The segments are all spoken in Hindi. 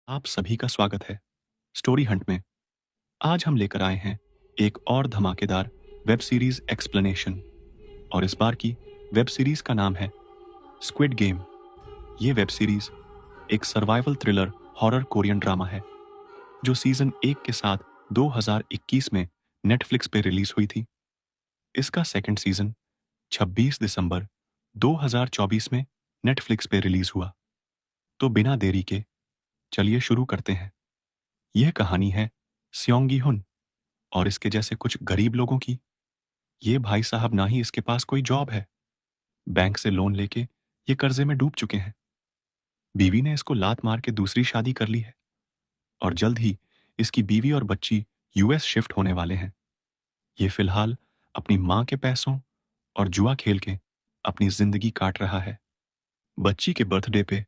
आप सभी का स्वागत है स्टोरी हंट में। आज हम लेकर आए हैं एक और धमाकेदार वेब सीरीज एक्सप्लेनेशन। और इस बार की वेब सीरीज का नाम है स्क्विड गेम। ये वेब सीरीज एक survival thriller horror Korean drama है जो सीजन 1 के साथ 2021 में नेटफ्लिक्स पे रिलीज हुई थी। इसका सेकंड सीजन 26 दिसंबर 2024 में नेटफ्लिक्स पे रिलीज हुआ। तो बिना देरी के चलिए शुरू करते हैं। यह कहानी है स्योंगी हुन और इसके जैसे कुछ गरीब लोगों की। ये भाई साहब ना ही इसके पास कोई जॉब है, बैंक से लोन लेके ये कर्जे में डूब चुके हैं। बीवी ने इसको लात मार के दूसरी शादी कर ली है और जल्द ही इसकी बीवी और बच्ची यूएस शिफ्ट होने वाले हैं। ये फिलहाल अपनी माँ के पैसों और जुआ खेल के अपनी जिंदगी काट रहा है। बच्ची के बर्थडे पे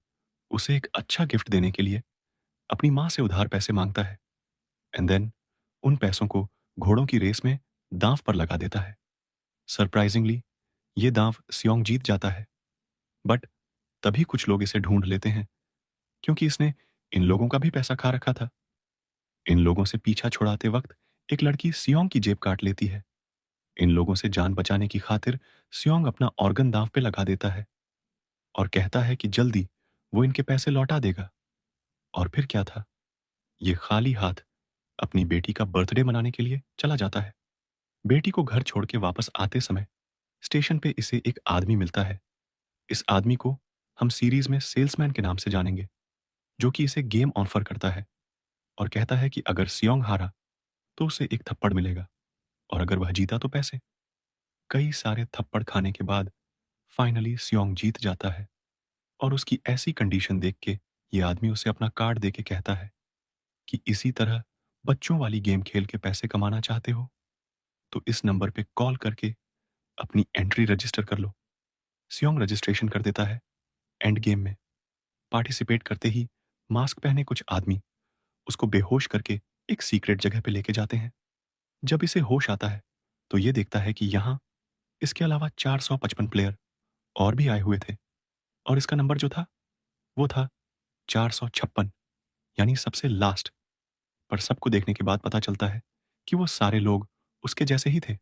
उसे एक अच्छा गिफ्ट देने के लिए अपनी माँ से उधार पैसे मांगता है एंड देन उन पैसों को घोड़ों की रेस में दांव पर लगा देता है। सरप्राइजिंगली ये दांव सियोंग जीत जाता है, बट तभी कुछ लोग इसे ढूंढ लेते हैं क्योंकि इसने इन लोगों का भी पैसा खा रखा था। इन लोगों से पीछा छुड़ाते वक्त एक लड़की सियोंग की जेब काट लेती है। इन लोगों से जान बचाने की खातिर सियोंग अपना ऑर्गन दांव पे लगा देता है और कहता है कि जल्दी वो इनके पैसे लौटा देगा। और फिर क्या था, ये खाली हाथ अपनी बेटी का बर्थडे मनाने के लिए चला जाता है। बेटी को घर छोड़ के वापस आते समय स्टेशन पे इसे एक आदमी मिलता है। इस आदमी को हम सीरीज में सेल्समैन के नाम से जानेंगे, जो कि इसे गेम ऑफर करता है और कहता है कि अगर सियोंग हारा तो उसे एक थप्पड़ मिलेगा और अगर वह जीता तो पैसे। कई सारे थप्पड़ खाने के बाद फाइनली सियोंग जीत जाता है और उसकी ऐसी कंडीशन देख के ये आदमी उसे अपना कार्ड दे के कहता है कि इसी तरह बच्चों वाली गेम खेल के पैसे कमाना चाहते हो तो इस नंबर पे कॉल करके अपनी एंट्री रजिस्टर कर लो। सियोंग रजिस्ट्रेशन कर देता है। एंड गेम में पार्टिसिपेट करते ही मास्क पहने कुछ आदमी उसको बेहोश करके एक सीक्रेट जगह पे लेके जाते हैं। जब इसे होश आता है तो ये देखता है कि यहाँ इसके अलावा 455 प्लेयर और भी आए हुए थे और इसका नंबर जो था वो था 456, यानी सबसे लास्ट। पर सबको देखने के बाद पता चलता है कि वो सारे लोग उसके जैसे ही थे।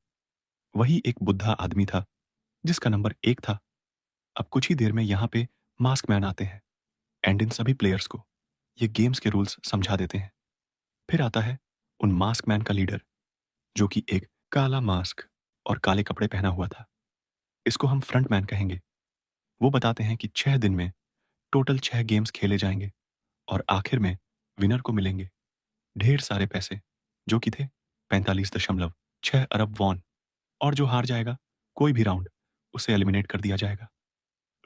वही एक बुढ़ा आदमी था जिसका नंबर 1 था। अब कुछ ही देर में यहाँ पे मास्क मैन आते हैं एंड इन सभी प्लेयर्स को ये गेम्स के रूल्स समझा देते हैं। फिर आता है उन मास्क मैन का लीडर, जो कि एक काला मास्क और काले कपड़े पहना हुआ था। इसको हम फ्रंट मैन कहेंगे। वो बताते हैं कि 6 दिन में टोटल 6 गेम्स खेले जाएंगे और आखिर में विनर को मिलेंगे ढेर सारे पैसे, जो कि थे 45.6 अरब वॉन। और जो हार जाएगा कोई भी राउंड, उसे एलिमिनेट कर दिया जाएगा।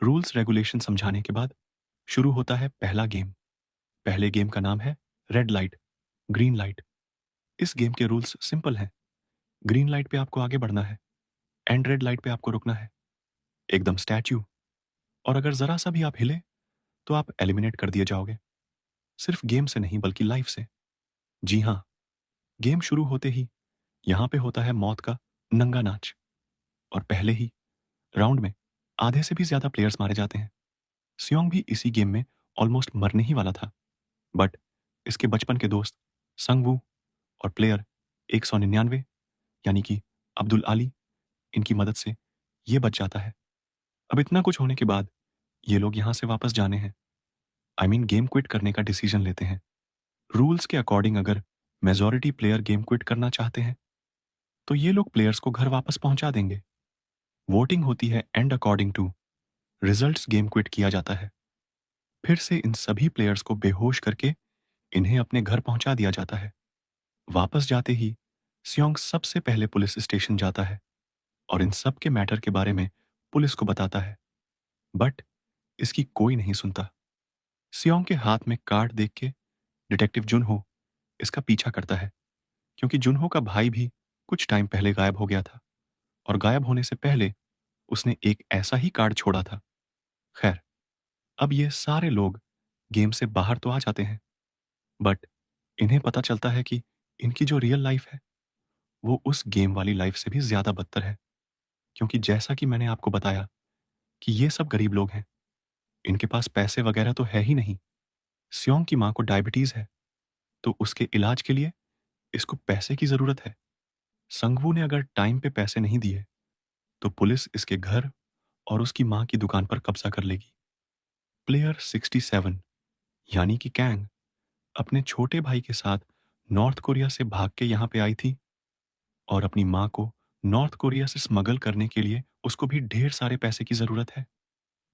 रूल्स रेगुलेशन समझाने के बाद शुरू होता है पहला गेम। पहले गेम का नाम है रेड लाइट, ग्रीन लाइट। इस गेम के रूल्स सिंपल हैं। ग्रीन लाइट पे आपको आगे बढ़ना है एंड रेड लाइट पे आपको रुकना है, एकदम स्टैच्यू। और अगर जरा सा भी आप हिले तो आप एलिमिनेट कर दिए जाओगे, सिर्फ गेम से नहीं बल्कि लाइफ से। जी हाँ, गेम शुरू होते ही यहाँ पे होता है मौत का नंगा नाच। और पहले ही राउंड में आधे से भी ज्यादा प्लेयर्स मारे जाते हैं। सियोंग भी इसी गेम में ऑलमोस्ट मरने ही वाला था, बट इसके बचपन के दोस्त संगवू और प्लेयर 199 यानी कि अब्दुल आली, इनकी मदद से ये बच जाता है। अब इतना कुछ होने के बाद ये लोग यहाँ से वापस जाने हैं, आई मीन गेम क्विट करने का डिसीजन लेते हैं। रूल्स के अकॉर्डिंग अगर मेजॉरिटी प्लेयर गेम क्विट करना चाहते हैं तो ये लोग प्लेयर्स को घर वापस पहुंचा देंगे। वोटिंग होती है and according to results game quit किया जाता है। फिर से इन सभी प्लेयर्स को बेहोश करके इन्हें अपने घर पहुंचा दिया जाता है। वापस जाते ही सियोंग सबसे पहले पुलिस स्टेशन जाता है और इन सब के मैटर के बारे में पुलिस को बताता है, बट इसकी कोई नहीं सुनता। सियोंग के हाथ में कार्ड देख के डिटेक्टिव जुनहो इसका पीछा करता है, क्योंकि जुनहो का भाई भी कुछ टाइम पहले गायब हो गया था और गायब होने से पहले उसने एक ऐसा ही कार्ड छोड़ा था। खैर, अब ये सारे लोग गेम से बाहर तो आ जाते हैं, बट इन्हें पता चलता है कि इनकी जो रियल लाइफ है वो उस गेम वाली लाइफ से भी ज्यादा बदतर है। क्योंकि जैसा कि मैंने आपको बताया कि ये सब गरीब लोग हैं, इनके पास पैसे वगैरह तो है ही नहीं। स्योंग की माँ को डायबिटीज है, तो उसके इलाज के लिए इसको पैसे की जरूरत है। संगवू ने अगर टाइम पे पैसे नहीं दिए तो पुलिस इसके घर और उसकी माँ की दुकान पर कब्जा कर लेगी। प्लेयर 67 यानी कि कैंग अपने छोटे भाई के साथ नॉर्थ कोरिया से भाग के यहाँ पे आई थी, और अपनी माँ को नॉर्थ कोरिया से स्मगल करने के लिए उसको भी ढेर सारे पैसे की जरूरत है।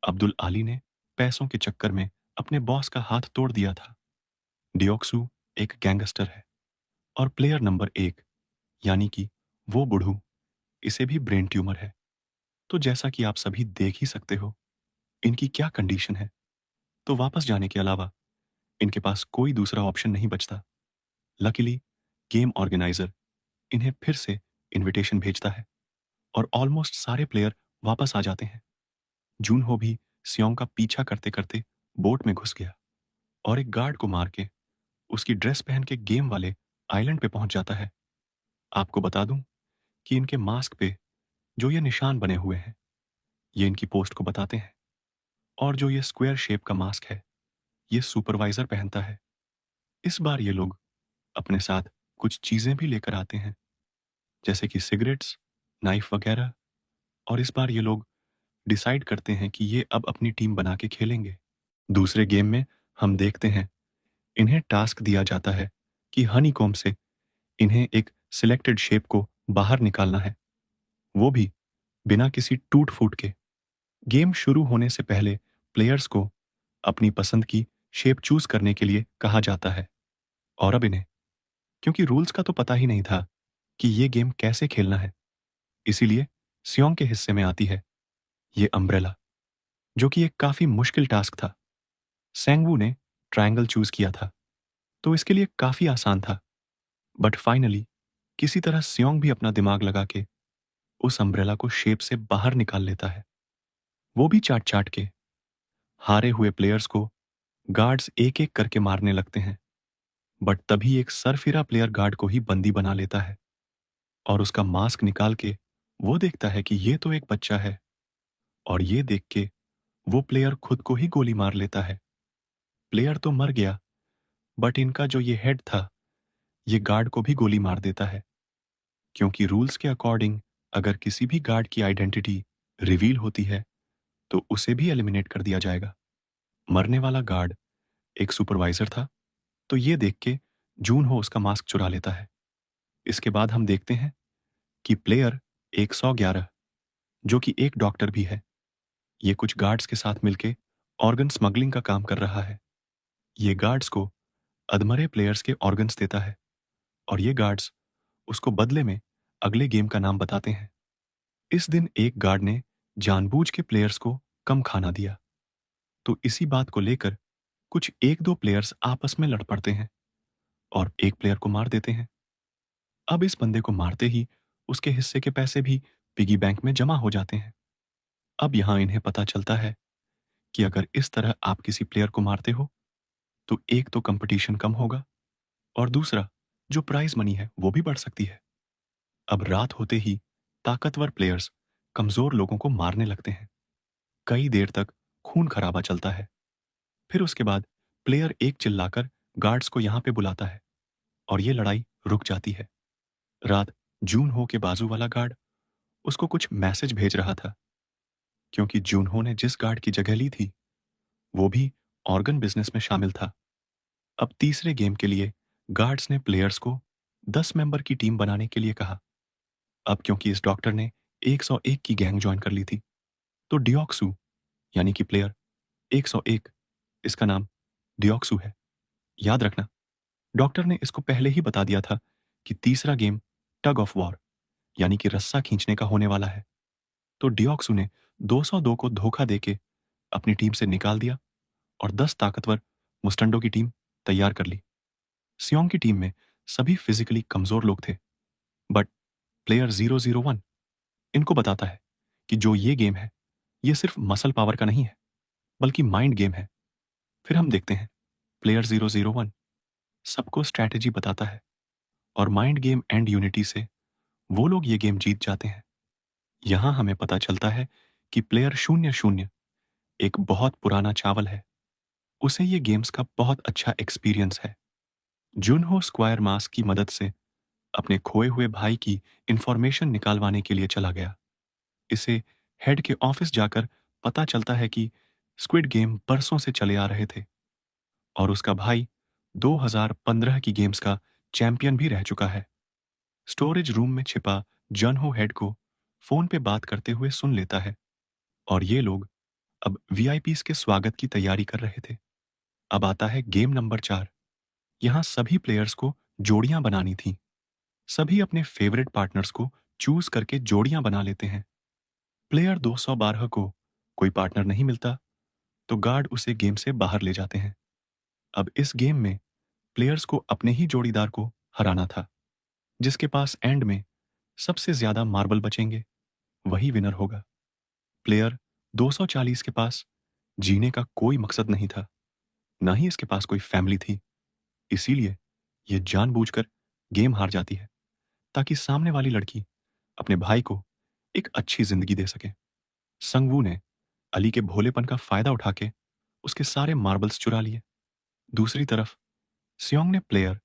अब्दुल आली ने पैसों के चक्कर में अपने बॉस का हाथ तोड़ दिया था। डियोक्सू एक गैंगस्टर है, और प्लेयर नंबर 1 यानी कि वो बुढ़ू, इसे भी ब्रेन ट्यूमर है। तो जैसा कि आप सभी देख ही सकते हो इनकी क्या कंडीशन है। तो वापस जाने के अलावा इनके पास कोई दूसरा ऑप्शन नहीं बचता। लकीली गेम ऑर्गेनाइजर इन्हें फिर से इनविटेशन भेजता है और ऑलमोस्ट सारे प्लेयर वापस आ जाते हैं। जून हो भी सियोंग का पीछा करते करते बोट में घुस गया और एक गार्ड को मार के उसकी ड्रेस पहन के गेम वाले आइलैंड पे पहुंच जाता है। आपको बता दूं कि इनके मास्क पे जो ये निशान बने हुए हैं ये इनकी पोस्ट को बताते हैं, और जो ये स्क्वायर शेप का मास्क है ये सुपरवाइजर पहनता है। इस बार ये लोग अपने साथ कुछ चीजें भी लेकर आते हैं, जैसे कि सिगरेट्स, नाइफ वगैरह। और इस बार ये लोग डिसाइड करते हैं कि ये अब अपनी टीम बना के खेलेंगे। दूसरे गेम में हम देखते हैं इन्हें टास्क दिया जाता है कि हनीकॉम्ब से इन्हें एक सिलेक्टेड शेप को बाहर निकालना है, वो भी बिना किसी टूट फूट के। गेम शुरू होने से पहले प्लेयर्स को अपनी पसंद की शेप चूज करने के लिए कहा जाता है। और अब इन्हें क्योंकि रूल्स का तो पता ही नहीं था कि ये गेम कैसे खेलना है, इसीलिए सियोंग के हिस्से में आती है ये अम्ब्रेला, जो कि एक काफी मुश्किल टास्क था। सैंगवू ने ट्रायंगल चूज किया था, तो इसके लिए काफी आसान था। बट फाइनली किसी तरह सियोंग भी अपना दिमाग लगा के उस अम्ब्रेला को शेप से बाहर निकाल लेता है, वो भी चाट चाट के। हारे हुए प्लेयर्स को गार्ड्स एक एक करके मारने लगते हैं, बट तभी एक सरफिरा प्लेयर गार्ड को ही बंदी बना लेता है और उसका मास्क निकाल के वो देखता है कि ये तो एक बच्चा है, और ये देख के वो प्लेयर खुद को ही गोली मार लेता है। प्लेयर तो मर गया, बट इनका जो ये हेड था ये गार्ड को भी गोली मार देता है, क्योंकि रूल्स के अकॉर्डिंग अगर किसी भी गार्ड की आइडेंटिटी रिवील होती है तो उसे भी एलिमिनेट कर दिया जाएगा। मरने वाला गार्ड एक सुपरवाइजर था, तो ये देख के जून हो उसका मास्क चुरा लेता है। इसके बाद हम देखते हैं कि प्लेयर 111 जो कि एक डॉक्टर भी है, ये कुछ गार्ड्स के साथ मिलके ऑर्गन स्मगलिंग का काम कर रहा है। ये गार्ड्स को अधमरे प्लेयर्स के ऑर्गन्स देता है, और ये गार्ड्स उसको बदले में अगले गेम का नाम बताते हैं। इस दिन एक गार्ड ने जानबूझ के प्लेयर्स को कम खाना दिया, तो इसी बात को लेकर कुछ एक दो प्लेयर्स आपस में लड़ पड़ते हैं और एक प्लेयर को मार देते हैं। अब इस बंदे को मारते ही उसके हिस्से के पैसे भी पिगी बैंक में जमा हो जाते हैं। अब यहां इन्हें पता चलता है कि अगर इस तरह आप किसी प्लेयर को मारते हो तो एक तो कंपटीशन कम होगा, और दूसरा जो प्राइज मनी है वो भी बढ़ सकती है। अब रात होते ही ताकतवर प्लेयर्स कमजोर लोगों को मारने लगते हैं। कई देर तक खून खराबा चलता है। फिर उसके बाद प्लेयर एक चिल्लाकर गार्ड्स को यहां पे बुलाता है और ये लड़ाई रुक जाती है। रात जून हो के बाजू वाला गार्ड उसको कुछ मैसेज भेज रहा था, क्योंकि जून हो ने जिस गार्ड की जगह ली थी वो भी ऑर्गन बिजनेस में शामिल था। अब तीसरे गेम के लिए गार्ड्स ने प्लेयर्स को 10 मेंबर की टीम बनाने के लिए कहा। अब क्योंकि इस डॉक्टर ने 101 की गैंग ज्वाइन कर ली थी, तो डियोक्सू यानी कि प्लेयर 101, इसका नाम डियोक्सू है। याद रखना, डॉक्टर ने इसको पहले ही बता दिया था कि तीसरा गेम टग ऑफ वॉर यानी कि रस्सा खींचने का होने वाला है। तो डियोक्सू ने 202 को धोखा देके अपनी टीम से निकाल दिया और 10 ताकतवर मुस्टंडो की टीम तैयार कर ली। सियोंग की टीम में सभी फिजिकली कमजोर लोग थे, बट प्लेयर 001 इनको बताता है कि जो ये गेम है ये सिर्फ मसल पावर का नहीं है बल्कि माइंड गेम है। फिर हम देखते हैं प्लेयर 001 सबको स्ट्रैटेजी बताता है, और माइंड गेम एंड यूनिटी से वो लोग ये गेम जीत जाते हैं। यहां हमें पता चलता है कि प्लेयर 00 एक बहुत पुराना चावल है। उसे ये गेम्स का बहुत अच्छा एक्सपीरियंस है। जुनहो स्क्वायर मास की मदद से अपने खोए हुए भाई की इंफॉर्मेशन निकालवाने के लिए चला गया। इसे हेड के ऑफिस जाकर पता चलता है कि स्क्विड गेम बरसों से चले आ रहे थे और उसका भाई 2015 की गेम्स का चैंपियन भी रह चुका है। स्टोरेज रूम में छिपा जन हो हेड को फोन पे बात करते हुए सुन लेता है और ये लोग अब वीआईपीज के स्वागत की तैयारी कर रहे थे। अब आता है गेम नंबर 4। यहाँ सभी प्लेयर्स को जोड़ियां बनानी थी। सभी अपने फेवरेट पार्टनर्स को चूज करके जोड़ियां बना लेते हैं। प्लेयर 212 को कोई पार्टनर नहीं मिलता तो गार्ड उसे गेम से बाहर ले जाते हैं। अब इस गेम में प्लेयर्स को अपने ही जोड़ीदार को हराना था। जिसके पास एंड में सबसे ज्यादा मार्बल बचेंगे वही विनर होगा। प्लेयर 240 के पास जीने का कोई मकसद नहीं था, ना ही इसके पास कोई फैमिली थी। इसीलिए यह जानबूझकर गेम हार जाती है ताकि सामने वाली लड़की अपने भाई को एक अच्छी जिंदगी दे सके। संगवू ने अली के भोलेपन का फायदा उठा के उसके सारे मार्बल्स चुरा लिए। दूसरी तरफ सियोंग ने प्लेयर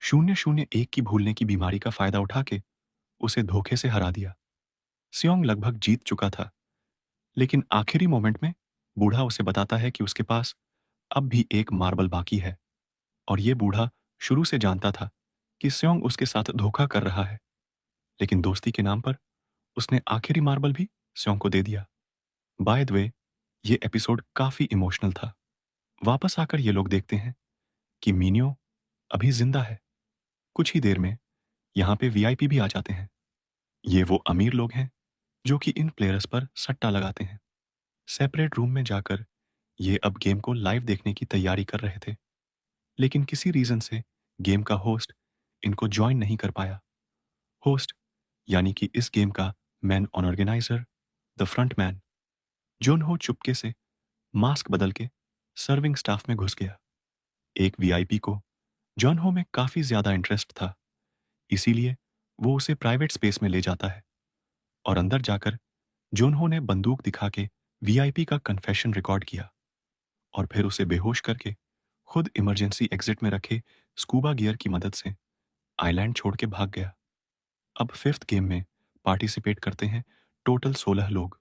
001 की भूलने की बीमारी का फायदा उठा के उसे धोखे से हरा दिया। सियोंग लगभग जीत चुका था, लेकिन आखिरी मोमेंट में बूढ़ा उसे बताता है कि उसके पास अब भी एक मार्बल बाकी है और ये बूढ़ा शुरू से जानता था कि सियोंग उसके साथ धोखा कर रहा है, लेकिन दोस्ती के नाम पर उसने आखिरी मार्बल भी सियोंग को दे दिया। बाय द वे, ये एपिसोड काफी इमोशनल था। वापस आकर ये लोग देखते हैं कि मीनियो अभी जिंदा है। कुछ ही देर में यहाँ पे वीआईपी भी आ जाते हैं। ये वो अमीर लोग हैं जो कि इन प्लेयर्स पर सट्टा लगाते हैं। सेपरेट रूम में जाकर ये अब गेम को लाइव देखने की तैयारी कर रहे थे, लेकिन किसी रीजन से गेम का होस्ट इनको ज्वाइन नहीं कर पाया। होस्ट यानी कि इस गेम का man organiser, the front man zone हो चुपके से मास्क बदल के सर्विंग स्टाफ में घुस गया। एक वीआईपी को जॉन हो में काफी ज्यादा इंटरेस्ट था, इसीलिए वो उसे प्राइवेट स्पेस में ले जाता है और अंदर जाकर जॉन हो ने बंदूक दिखा के वीआईपी का कन्फेशन रिकॉर्ड किया और फिर उसे बेहोश करके खुद इमरजेंसी एग्जिट में रखे स्कूबा गियर की मदद से आइलैंड छोड़ के भाग गया। अब फिफ्थ गेम में पार्टिसिपेट करते हैं टोटल 16 लोग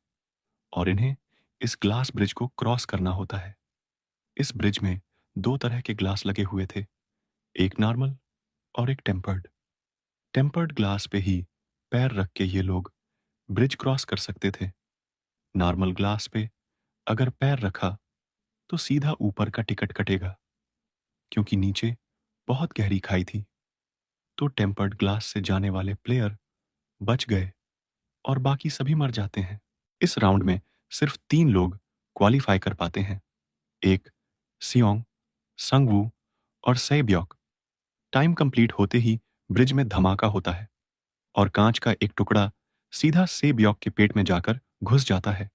और इन्हें इस ग्लास ब्रिज को क्रॉस करना होता है। इस ब्रिज में दो तरह के ग्लास लगे हुए थे, एक नॉर्मल और एक टेम्पर्ड। टेम्पर्ड ग्लास पे ही पैर रख के ये लोग ब्रिज क्रॉस कर सकते थे। नॉर्मल ग्लास पे अगर पैर रखा तो सीधा ऊपर का टिकट कटेगा, क्योंकि नीचे बहुत गहरी खाई थी। तो टेम्पर्ड ग्लास से जाने वाले प्लेयर बच गए और बाकी सभी मर जाते हैं। इस राउंड में सिर्फ 3 लोग क्वालिफाई कर पाते हैं, एक सियोंग, संगवू और सेब्योक। टाइम कंप्लीट होते ही ब्रिज में धमाका होता है और कांच का एक टुकड़ा सीधा सेब्योक के पेट में जाकर घुस जाता है।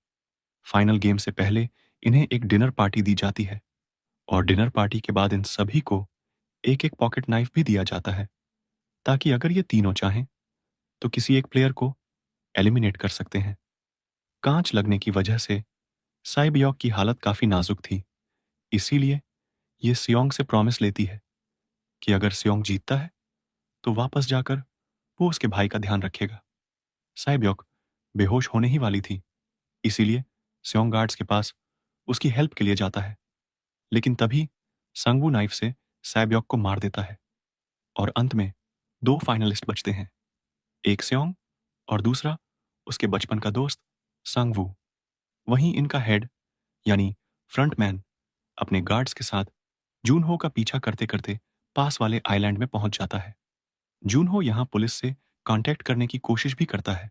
फाइनल गेम से पहले इन्हें एक डिनर पार्टी दी जाती है और डिनर पार्टी के बाद इन सभी को एक एक पॉकेट नाइफ भी दिया जाता है, ताकि अगर ये तीनों चाहें तो किसी एक प्लेयर को एलिमिनेट कर सकते हैं। कांच लगने की वजह से साइबयोक की हालत काफी नाजुक थी, इसीलिए ये सियोंग से प्रॉमिस लेती है कि अगर सियोंग जीतता है तो वापस जाकर वो उसके भाई का ध्यान रखेगा। साइबयोक बेहोश होने ही वाली थी, इसीलिए सियोंग गार्ड्स के पास उसकी हेल्प के लिए जाता है, लेकिन तभी संगवू नाइफ से साइबयोक को मार देता है और अंत में 2 फाइनलिस्ट बचते हैं, एक सियोंग और दूसरा उसके बचपन का दोस्त संगवू। वहीं इनका हेड यानी फ्रंटमैन अपने गार्ड्स के साथ जूनहो का पीछा करते करते पास वाले आइलैंड में पहुंच जाता है। जूनहो यहां पुलिस से कांटेक्ट करने की कोशिश भी करता है,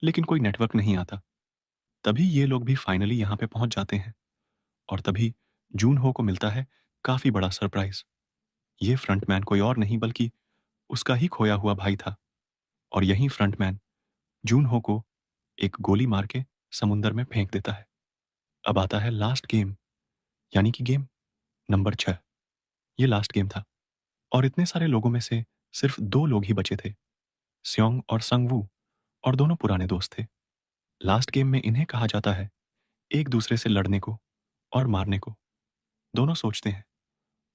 लेकिन कोई नेटवर्क नहीं आता। तभी ये लोग भी फाइनली यहां पे पहुंच जाते हैं और तभी जूनहो को मिलता है काफी बड़ा सरप्राइज। ये फ्रंटमैन कोई और नहीं बल्कि उसका ही खोया हुआ भाई था और यही फ्रंटमैन जूनहो को एक गोली मार के समुंदर में फेंक देता है। अब आता है लास्ट गेम, यानी कि गेम नंबर 6। ये लास्ट गेम था और इतने सारे लोगों में से सिर्फ 2 लोग ही बचे थे, सियोंग और संगवू, और दोनों पुराने दोस्त थे। लास्ट गेम में इन्हें कहा जाता है एक दूसरे से लड़ने को और मारने को। दोनों सोचते हैं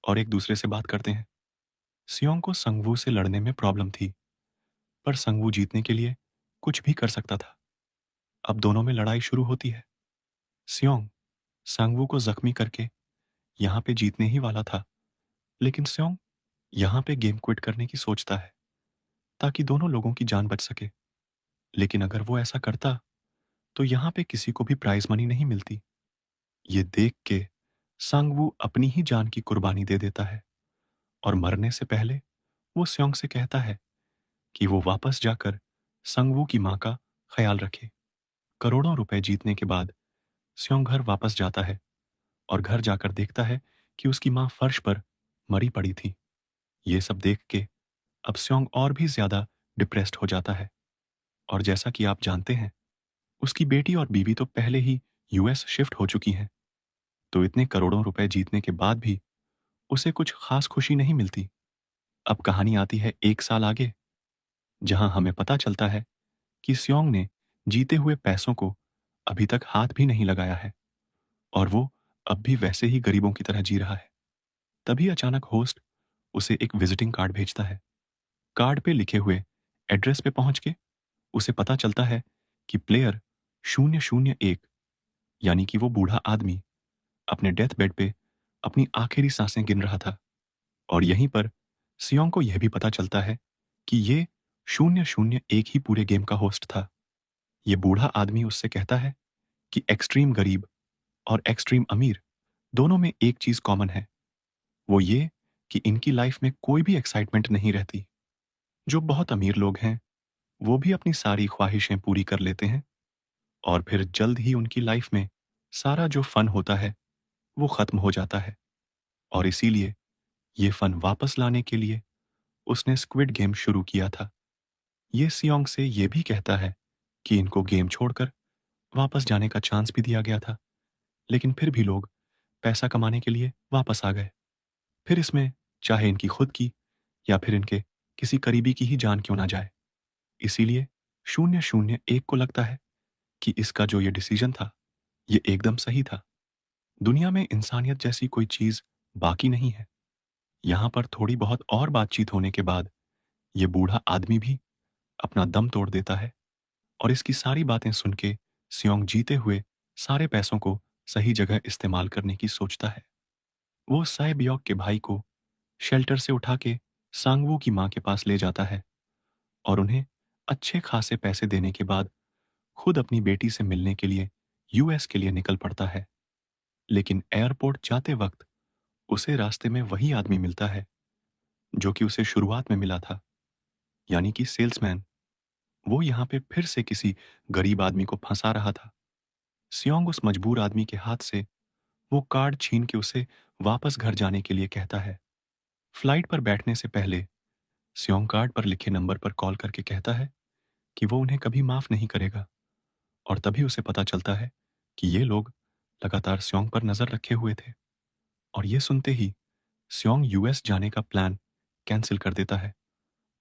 और एक दूसरे से बात करते हैं। सियोंग को संगवू से लड़ने में प्रॉब्लम थी, पर संगवू जीतने के लिए कुछ भी कर सकता था। अब दोनों में लड़ाई शुरू होती है। सियोंग संगवू को जख्मी करके यहाँ पे जीतने ही वाला था, लेकिन सियोंग यहाँ पे गेम क्विट करने की सोचता है ताकि दोनों लोगों की जान बच सके। लेकिन अगर वो ऐसा करता तो यहाँ पे किसी को भी प्राइज मनी नहीं मिलती। ये देख के सांगवू अपनी ही जान की कुर्बानी दे देता है और मरने से पहले वो स्योंग से कहता है कि वो वापस जाकर संगवू की माँ का ख्याल रखे। करोड़ों रुपए जीतने के बाद स्योंग घर वापस जाता है और घर जाकर देखता है कि उसकी माँ फर्श पर मरी पड़ी थी। ये सब देख के अब स्योंग और भी ज्यादा डिप्रेस्ड हो जाता है। और जैसा कि आप जानते हैं, उसकी बेटी और बीवी तो पहले ही यूएस शिफ्ट हो चुकी हैं, तो इतने करोड़ों रुपए जीतने के बाद भी उसे कुछ खास खुशी नहीं मिलती। अब कहानी आती है 1 साल आगे, जहां हमें पता चलता है कि स्योंग ने जीते हुए पैसों को अभी तक हाथ भी नहीं लगाया है और वो अब भी वैसे ही गरीबों की तरह जी रहा है। तभी अचानक होस्ट उसे एक विजिटिंग कार्ड भेजता है। कार्ड पे लिखे हुए एड्रेस पे पहुंच के उसे पता चलता है कि प्लेयर 001, यानी कि वो बूढ़ा आदमी, अपने डेथ बेड पे अपनी आखिरी सांसें गिन रहा था। और यहीं पर सियोंग को यह भी पता चलता है कि ये 001 ही पूरे गेम का होस्ट था। ये बूढ़ा आदमी उससे कहता है कि एक्सट्रीम गरीब और एक्सट्रीम अमीर दोनों में एक चीज कॉमन है, वो ये कि इनकी लाइफ में कोई भी एक्साइटमेंट नहीं रहती। जो बहुत अमीर लोग हैं वो भी अपनी सारी ख्वाहिशें पूरी कर लेते हैं और फिर जल्द ही उनकी लाइफ में सारा जो फन होता है वो खत्म हो जाता है। और इसीलिए ये फन वापस लाने के लिए उसने स्क्विड गेम शुरू किया था। ये सियोंग से ये भी कहता है कि इनको गेम छोड़कर वापस जाने का चांस भी दिया गया था, लेकिन फिर भी लोग पैसा कमाने के लिए वापस आ गए। फिर इसमें चाहे इनकी खुद की या फिर इनके किसी करीबी की ही जान क्यों ना जाए। इसीलिए 001 को लगता है कि इसका जो ये डिसीजन था ये एकदम सही था। दुनिया में इंसानियत जैसी कोई चीज बाकी नहीं है। यहाँ पर थोड़ी बहुत और बातचीत होने के बाद ये बूढ़ा आदमी भी अपना दम तोड़ देता है और इसकी सारी बातें सुन के सियोंग जीते हुए सारे पैसों को सही जगह इस्तेमाल करने की सोचता है। वो साय बियोक के भाई को शेल्टर से उठा के सांगवू की माँ के पास ले जाता है और उन्हें अच्छे खासे पैसे देने के बाद खुद अपनी बेटी से मिलने के लिए यूएस के लिए निकल पड़ता है। लेकिन एयरपोर्ट जाते वक्त उसे रास्ते में वही आदमी मिलता है जो कि उसे शुरुआत में मिला था, यानी कि सेल्समैन। वो यहाँ पे फिर से किसी गरीब आदमी को फंसा रहा था। सियोंग उस मजबूर आदमी के हाथ से वो कार्ड छीन के उसे वापस घर जाने के लिए कहता है। फ्लाइट पर बैठने से पहले सियोंग कार्ड पर लिखे नंबर पर कॉल करके कहता है कि वो उन्हें कभी माफ नहीं करेगा। और तभी उसे पता चलता है कि ये लोग लगातार सियोंग पर नजर रखे हुए थे। और ये सुनते ही सियोंग यूएस जाने का प्लान कैंसिल कर देता है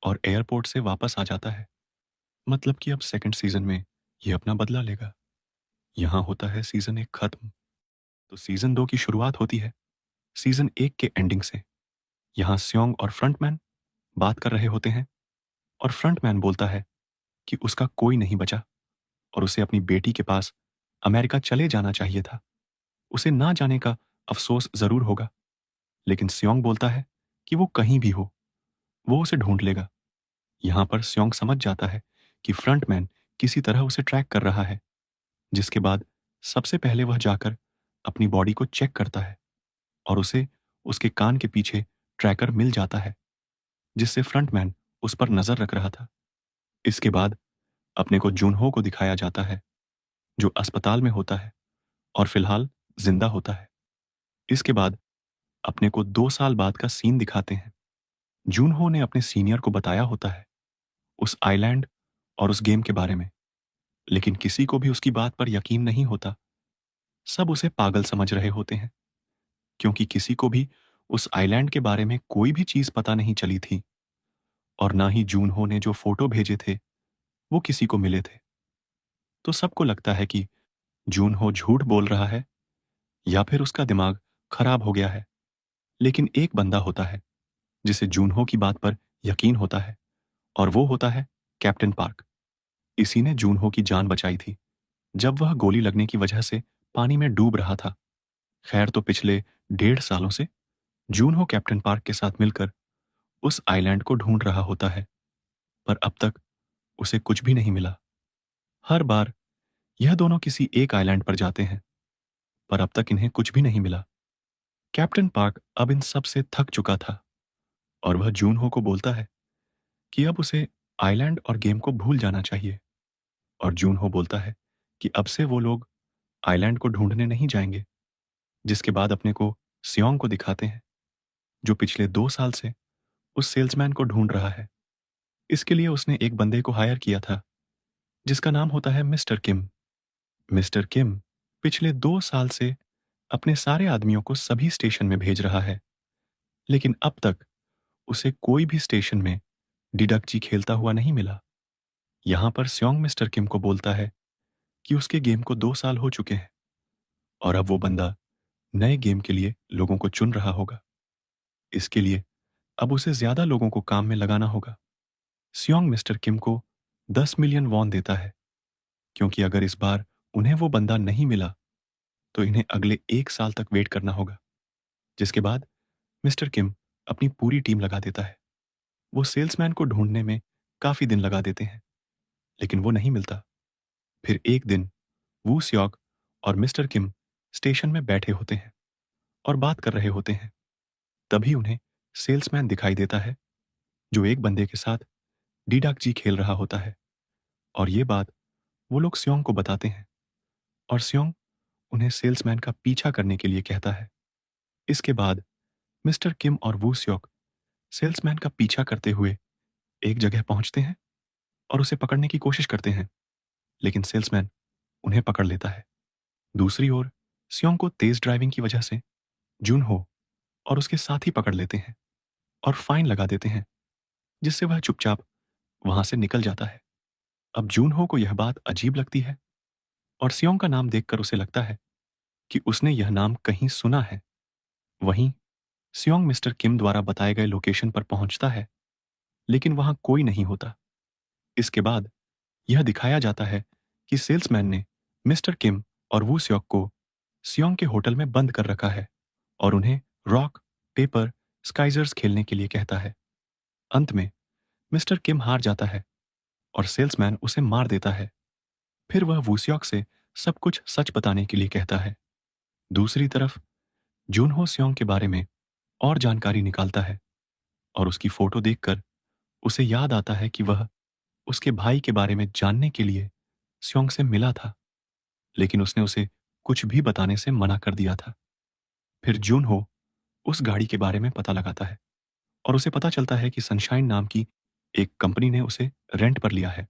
और एयरपोर्ट से वापस आ जाता है। मतलब कि अब सेकंड सीजन में ये अपना बदला लेगा। यहाँ होता है सीजन 1 खत्म, तो सीजन 2 की शुरुआत होती है सीजन 1 के एंडिंग से। यहाँ स्योंग और फ्रंटमैन बात कर रहे होते हैं और फ्रंटमैन बोलता है कि उसका कोई नहीं बचा और उसे अपनी बेटी के पास अमेरिका चले जाना चाहिए था। उसे ना जाने का अफसोस जरूर होगा, लेकिन स्योंग बोलता है कि वो कहीं भी हो, वो उसे ढूंढ लेगा। यहाँ पर स्योंग समझ जाता है कि फ्रंटमैन किसी तरह उसे ट्रैक कर रहा है, जिसके बाद सबसे पहले वह जाकर अपनी बॉडी को चेक करता है और उसे उसके कान के पीछे ट्रैकर मिल जाता है, जिससे फ्रंटमैन उस पर नजर रख रहा था। इसके बाद अपने को जूनहो को दिखाया जाता है, जो अस्पताल में होता है और फिलहाल जिंदा होता है। इसके बाद अपने को 2 साल बाद का सीन दिखाते हैं। जूनहो ने अपने सीनियर को बताया होता है उस आइलैंड और उस गेम के बारे में, लेकिन किसी को भी उसकी बात पर यकीन नहीं होता। सब उसे पागल समझ रहे होते हैं, क्योंकि किसी को भी उस आइलैंड के बारे में कोई भी चीज पता नहीं चली थी और ना ही जूनहो ने जो फोटो भेजे थे वो किसी को मिले थे। तो सबको लगता है कि जूनहो झूठ बोल रहा है या फिर उसका दिमाग खराब हो गया है। लेकिन एक बंदा होता है जिसे जूनहो की बात पर यकीन होता है, और वो होता है कैप्टन पार्क। इसी ने जूनहो की जान बचाई थी जब वह गोली लगने की वजह से पानी में डूब रहा था। खैर, तो पिछले 1.5 सालों से जूनहो कैप्टन पार्क के साथ मिलकर उस आइलैंड को ढूंढ रहा होता है, पर अब तक उसे कुछ भी नहीं मिला। हर बार यह दोनों किसी एक आइलैंड पर जाते हैं, पर अब तक इन्हें कुछ भी नहीं मिला। कैप्टन पार्क अब इन सब से थक चुका था, और वह जूनहो को बोलता है कि अब उसे आइलैंड और गेम को भूल जाना चाहिए। और जूनहो बोलता है कि अब से वो लोग आइलैंड को ढूंढने नहीं जाएंगे। जिसके बाद अपने को सियोंग को दिखाते हैं, जो पिछले 2 साल से उस सेल्समैन को ढूंढ रहा है। इसके लिए उसने एक बंदे को हायर किया था जिसका नाम होता है मिस्टर किम। मिस्टर किम पिछले 2 साल से अपने सारे आदमियों को सभी स्टेशन में भेज रहा है, लेकिन अब तक उसे कोई भी स्टेशन में डिडक्ची खेलता हुआ नहीं मिला। यहां पर स्योंग मिस्टर किम को बोलता है कि उसके गेम को 2 साल हो चुके हैं, और अब वो बंदा नए गेम के लिए लोगों को चुन रहा होगा। इसके लिए अब उसे ज्यादा लोगों को काम में लगाना होगा। स्योंग मिस्टर किम को 10 मिलियन वॉन देता है, क्योंकि अगर इस बार उन्हें वो बंदा नहीं मिला तो इन्हें अगले 1 साल तक वेट करना होगा। जिसके बाद मिस्टर किम अपनी पूरी टीम लगा देता है। वो सेल्समैन को ढूंढने में काफी दिन लगा देते हैं, लेकिन वो नहीं मिलता। फिर एक दिन वू स्योक और मिस्टर किम स्टेशन में बैठे होते हैं और बात कर रहे होते हैं। तभी उन्हें सेल्समैन दिखाई देता है, जो एक बंदे के साथ डीडाक जी खेल रहा होता है। और ये बात वो लोग स्योंग को बताते हैं, और स्योंग उन्हें सेल्समैन का पीछा करने के लिए कहता है। इसके बाद मिस्टर किम और वू स्योक सेल्समैन का पीछा करते हुए एक जगह पहुंचते हैं और उसे पकड़ने की कोशिश करते हैं, लेकिन सेल्समैन उन्हें पकड़ लेता है। दूसरी ओर स्योंग को तेज ड्राइविंग की वजह से जूनहो और उसके साथी पकड़ लेते हैं और फाइन लगा देते हैं, जिससे वह चुपचाप वहां से निकल जाता है। अब जूनहो को यह बात अजीब लगती है, और स्योंग का नाम देखकर उसे लगता है कि उसने यह नाम कहीं सुना है। वहीं स्योंग मिस्टर किम द्वारा बताए गए लोकेशन पर पहुंचता है, लेकिन वहां कोई नहीं होता। इसके बाद यह दिखाया जाता है कि सेल्समैन ने मिस्टर किम और वू स्योक को सियोंग के होटल में बंद कर रखा है और उन्हें रॉक, पेपर, स्काइजर्स खेलने के लिए कहता है। अंत में मिस्टर किम हार जाता है और सेल्समैन उसे मार देता है। फिर वह वूसियोक से सब कुछ सच बताने के लिए कहता है। दूसरी तरफ जूनहो सियोंग के बारे में और जानकारी निकालता है, और उसकी फोटो देखकर उसे याद आता है कि वह उसके भाई के बारे में जानने के लिए सियोंग से मिला था, लेकिन उसने उसे कुछ भी बताने से मना कर दिया था। फिर जूनहो उस गाड़ी के बारे में पता लगाता है, और उसे पता चलता है कि सनशाइन नाम की एक कंपनी ने उसे रेंट पर लिया है।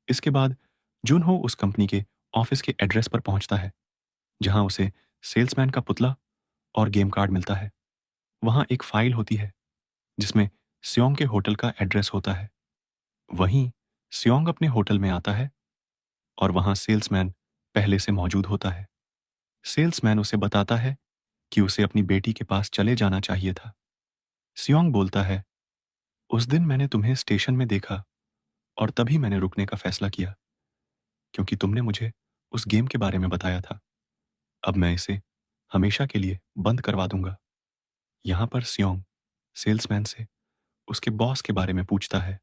इसके बाद जूनहो उस कंपनी के ऑफिस के एड्रेस पर पहुंचता है, जहां उसे सेल्समैन का पुतला और गेम कार्ड मिलता है। वहां एक फाइल होती है जिसमें सियोंग के होटल का एड्रेस होता है। वहीं सियोंग अपने होटल में आता है, और वहां सेल्समैन पहले से मौजूद होता है। सेल्समैन उसे बताता है कि उसे अपनी बेटी के पास चले जाना चाहिए था। सियोंग बोलता है, उस दिन मैंने तुम्हें स्टेशन में देखा, और तभी मैंने रुकने का फैसला किया, क्योंकि तुमने मुझे उस गेम के बारे में बताया था। अब मैं इसे हमेशा के लिए बंद करवा दूंगा। यहां पर सियोंग सेल्समैन से उसके बॉस के बारे में पूछता है,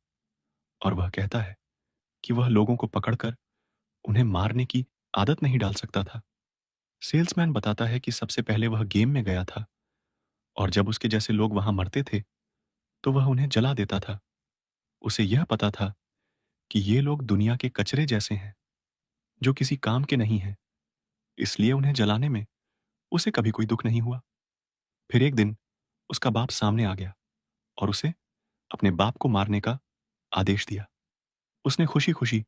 और वह कहता है कि वह लोगों को पकड़कर उन्हें मारने की आदत नहीं डाल सकता था। सेल्समैन बताता है कि सबसे पहले वह गेम में गया था, और जब उसके जैसे लोग वहां मरते थे तो वह उन्हें जला देता था। उसे यह पता था कि ये लोग दुनिया के कचरे जैसे हैं, जो किसी काम के नहीं हैं, इसलिए उन्हें जलाने में उसे कभी कोई दुख नहीं हुआ। फिर एक दिन उसका बाप सामने आ गया और उसे अपने बाप को मारने का आदेश दिया। उसने खुशी खुशी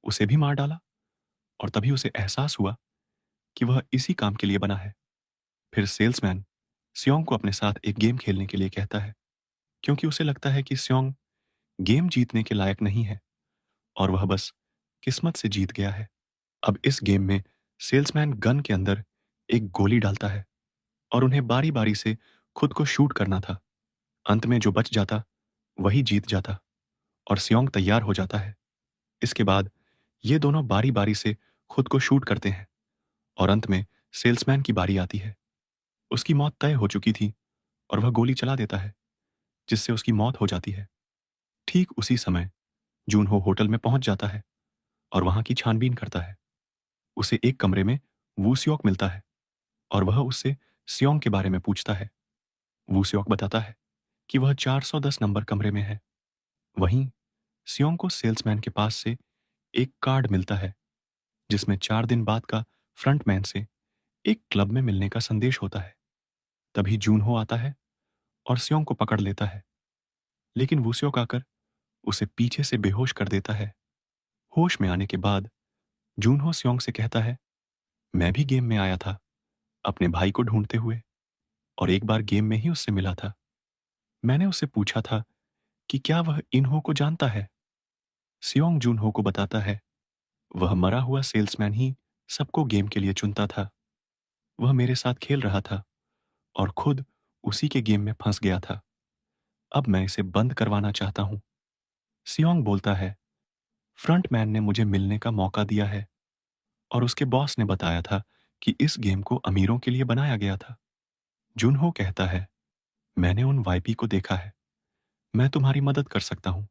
उसे भी मार डाला, और तभी उसे एहसास हुआ कि वह इसी काम के लिए बना है। फिर सेल्समैन सियोंग को अपने साथ एक गेम खेलने के लिए कहता है, क्योंकि उसे लगता है कि सियोंग गेम जीतने के लायक नहीं है, और वह बस किस्मत से जीत गया है। अब इस गेम में सेल्समैन गन के अंदर एक गोली डालता है, और उन्हें बारी बारी से खुद को शूट करना था। अंत में जो बच जाता वही जीत जाता और सियोंग तैयार हो जाता है। इसके बाद ये दोनों बारी बारी से खुद को शूट करते हैं और अंत में सेल्समैन की बारी आती है। उसकी मौत तय हो चुकी थी और वह गोली चला देता है, जिससे उसकी मौत हो जाती है। ठीक उसी समय जूनहो होटल में पहुंच जाता है और वहां की छानबीन करता है। उसे एक कमरे में वूसियोक मिलता है और वह उससे सियोंग के बारे में पूछता है। वूसियोक बताता है कि वह 410 नंबर कमरे में है। वहीं सियोंग को सेल्समैन के पास से एक कार्ड मिलता है, जिसमें 4 दिन बाद का फ्रंटमैन से एक क्लब में मिलने का संदेश होता है। तभी जूनहो आता है और सियोंग को पकड़ लेता है, लेकिन वूसियोक आकर उसे पीछे से बेहोश कर देता है। होश में आने के बाद जूनहो सियोंग से कहता है, मैं भी गेम में आया था अपने भाई को ढूंढते हुए और एक बार गेम में ही उससे मिला था। मैंने उससे पूछा था कि क्या वह इनहो को जानता है। सियोंग जूनहो को बताता है, वह मरा हुआ सेल्समैन ही सबको गेम के लिए चुनता था। वह मेरे साथ खेल रहा था और खुद उसी के गेम में फंस गया था। अब मैं इसे बंद करवाना चाहता हूं। सियोंग बोलता है, फ्रंटमैन ने मुझे मिलने का मौका दिया है और उसके बॉस ने बताया था कि इस गेम को अमीरों के लिए बनाया गया था। जुनहो कहता है, मैंने उन वाईपी को देखा है। मैं तुम्हारी मदद कर सकता हूं,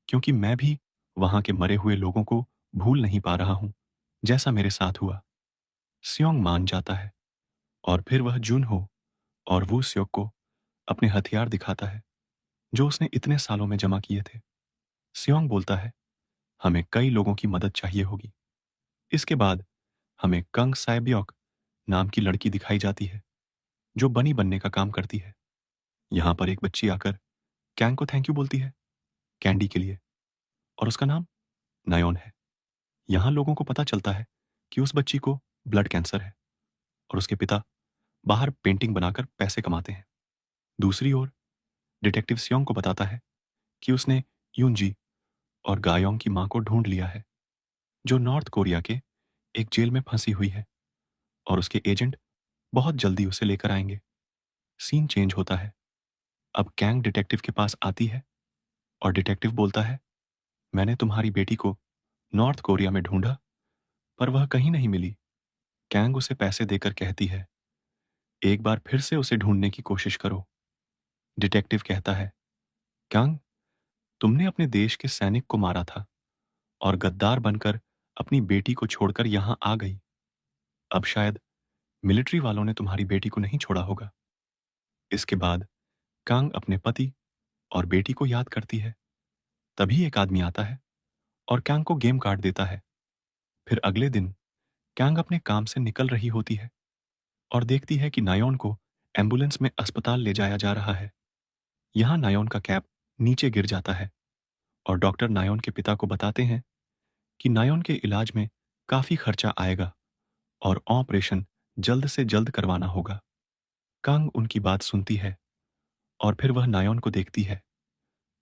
क्योंकि मैं भी वहां के मरे हुए लोगों को भूल नहीं पा रहा हूं, जैसा मेरे साथ हुआ। सियोंग मान जाता है और फिर वह जुनहो और वू स्योक को अपने हथियार दिखाता है, जो उसने इतने सालों में जमा किए थे। सियोंग बोलता है, हमें कई लोगों की मदद चाहिए होगी। इसके बाद हमें कंग साइब्योक नाम की लड़की दिखाई जाती है, जो बनी बनने का काम करती है। यहां पर एक बच्ची आकर कैंग को थैंक यू बोलती है कैंडी के लिए, और उसका नाम नायोन है। यहां लोगों को पता चलता है कि उस बच्ची को ब्लड कैंसर है और उसके पिता बाहर पेंटिंग बनाकर पैसे कमाते हैं। दूसरी ओर डिटेक्टिव सियोंग को बताता है कि उसने यूनजी और गायोंग की मां को ढूंढ लिया है, जो नॉर्थ कोरिया के एक जेल में फंसी हुई है, और उसके एजेंट बहुत जल्दी उसे लेकर आएंगे। सीन चेंज होता है। अब कैंग डिटेक्टिव के पास आती है और डिटेक्टिव बोलता है, मैंने तुम्हारी बेटी को नॉर्थ कोरिया में ढूंढा, पर वह कहीं नहीं मिली। कैंग उसे पैसे देकर कहती है, एक बार फिर से उसे ढूंढने की कोशिश करो। डिटेक्टिव कहता है, कैंग, तुमने अपने देश के सैनिक को मारा था और गद्दार बनकर अपनी बेटी को छोड़कर यहां आ गई। अब शायद मिलिट्री वालों ने तुम्हारी बेटी को नहीं छोड़ा होगा। इसके बाद कांग अपने पति और बेटी को याद करती है। तभी एक आदमी आता है और कैंग को गेम काट देता है। फिर अगले दिन कैंग अपने काम से निकल रही होती है और देखती है कि नायोन को एम्बुलेंस में अस्पताल ले जाया जा रहा है। यहां नायोन का कैप नीचे गिर जाता है और डॉक्टर नायोन के पिता को बताते हैं कि नायोन के इलाज में काफी खर्चा आएगा और ऑपरेशन जल्द से जल्द करवाना होगा। कांग उनकी बात सुनती है और फिर वह नायोन को देखती है।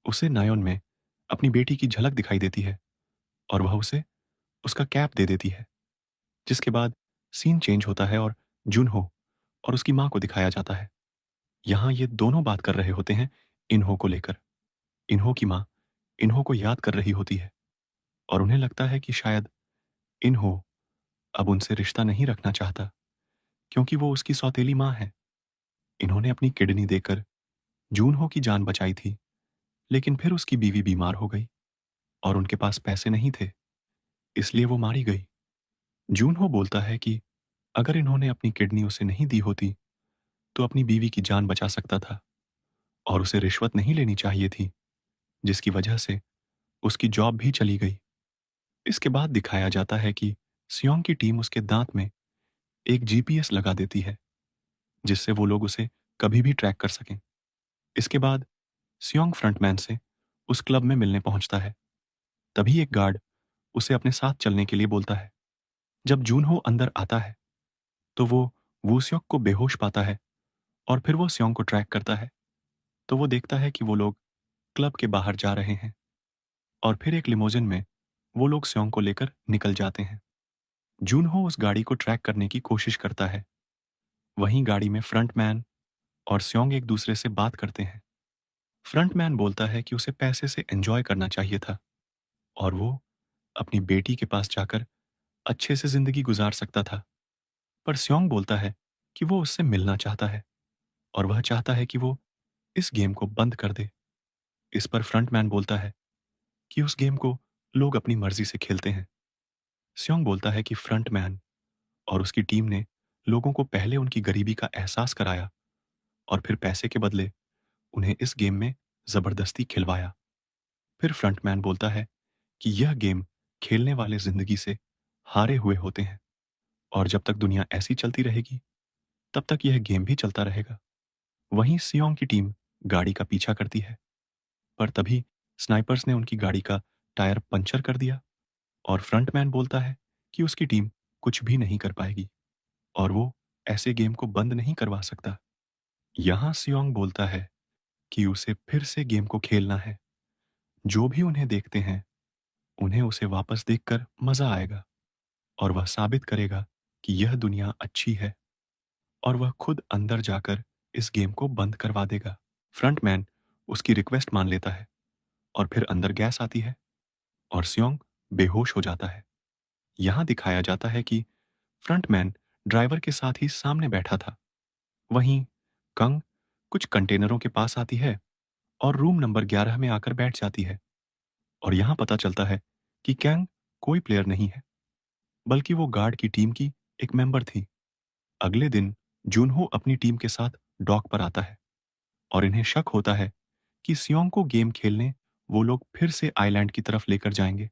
उसे नायोन में अपनी बेटी की झलक दिखाई देती है और वह उसे उसका कैप दे देती है। जिसके बाद सीन चेंज होता है और जुनहो और उसकी मां को दिखाया जाता है। यहां ये दोनों बात कर रहे होते हैं इन्हो को लेकर। इन्हो की मां इन्हो को याद कर रही होती है और उन्हें लगता है कि शायद इन्हो अब उनसे रिश्ता नहीं रखना चाहता, क्योंकि वो उसकी सौतेली मां है। इन्होंने अपनी किडनी देकर जूनहो की जान बचाई थी, लेकिन फिर उसकी बीवी बीमार हो गई और उनके पास पैसे नहीं थे, इसलिए वो मारी गई। जूनहो बोलता है कि अगर इन्होंने अपनी किडनी उसे नहीं दी होती तो अपनी बीवी की जान बचा सकता था और उसे रिश्वत नहीं लेनी चाहिए थी, जिसकी वजह से उसकी जॉब भी चली गई। इसके बाद दिखाया जाता है कि सियोंग की टीम उसके दांत में एक जीपीएस लगा देती है, जिससे वो लोग उसे कभी भी ट्रैक कर सकें। इसके बाद सियोंग फ्रंटमैन से उस क्लब में मिलने पहुंचता है। तभी एक गार्ड उसे अपने साथ चलने के लिए बोलता है। जब जूनहो अंदर आता है तो वो वूस्योक को बेहोश पाता है और फिर वो सियोंग को ट्रैक करता है। तो वो देखता है कि वो लोग क्लब के बाहर जा रहे हैं और फिर एक लिमोजिन में वो लोग सियोंग को लेकर निकल जाते हैं। जूनहो उस गाड़ी को ट्रैक करने की कोशिश करता है। वहीं गाड़ी में फ्रंटमैन और स्योंग एक दूसरे से बात करते हैं। फ्रंटमैन बोलता है कि उसे पैसे से एंजॉय करना चाहिए था और वो अपनी बेटी के पास जाकर अच्छे से जिंदगी गुजार सकता था। पर स्योंग बोलता है कि वो उससे मिलना चाहता है और वह चाहता है कि वो इस गेम को बंद कर दे। इस पर फ्रंटमैन बोलता है कि उस गेम को लोग अपनी मर्जी से खेलते हैं। स्योंग बोलता है कि फ्रंटमैन और उसकी टीम ने लोगों को पहले उनकी गरीबी का एहसास कराया और फिर पैसे के बदले उन्हें इस गेम में जबरदस्ती खिलवाया। फिर फ्रंटमैन बोलता है कि यह गेम खेलने वाले जिंदगी से हारे हुए होते हैं और जब तक दुनिया ऐसी चलती रहेगी तब तक यह गेम भी चलता रहेगा। वहीं सियोंग की टीम गाड़ी का पीछा करती है, पर तभी स्नाइपर्स ने उनकी गाड़ी का टायर पंचर कर दिया और फ्रंटमैन बोलता है कि उसकी टीम कुछ भी नहीं कर पाएगी और वो ऐसे गेम को बंद नहीं करवा सकता। यहाँ सियोंग बोलता है कि उसे फिर से गेम को खेलना है। जो भी उन्हें देखते हैं उन्हें उसे वापस देखकर मजा आएगा और वह साबित करेगा कि यह दुनिया अच्छी है और वह खुद अंदर जाकर इस गेम को बंद करवा देगा। फ्रंटमैन उसकी रिक्वेस्ट मान लेता है और फिर अंदर गैस आती है और सियोंग बेहोश हो जाता है। यहाँ दिखाया जाता है कि फ्रंटमैन ड्राइवर के साथ ही सामने बैठा था। वहीं कंग कुछ कंटेनरों के पास आती है और रूम नंबर 11 में आकर बैठ जाती है और यहाँ पता चलता है कि कैंग कोई प्लेयर नहीं है, बल्कि वो गार्ड की टीम की एक मेंबर थी। अगले दिन जूनहो अपनी टीम के साथ डॉक पर आता है और इन्हें शक होता है कि सियोंग को गेम खेलने वो लोग फिर से आइलैंड की तरफ लेकर जाएंगे,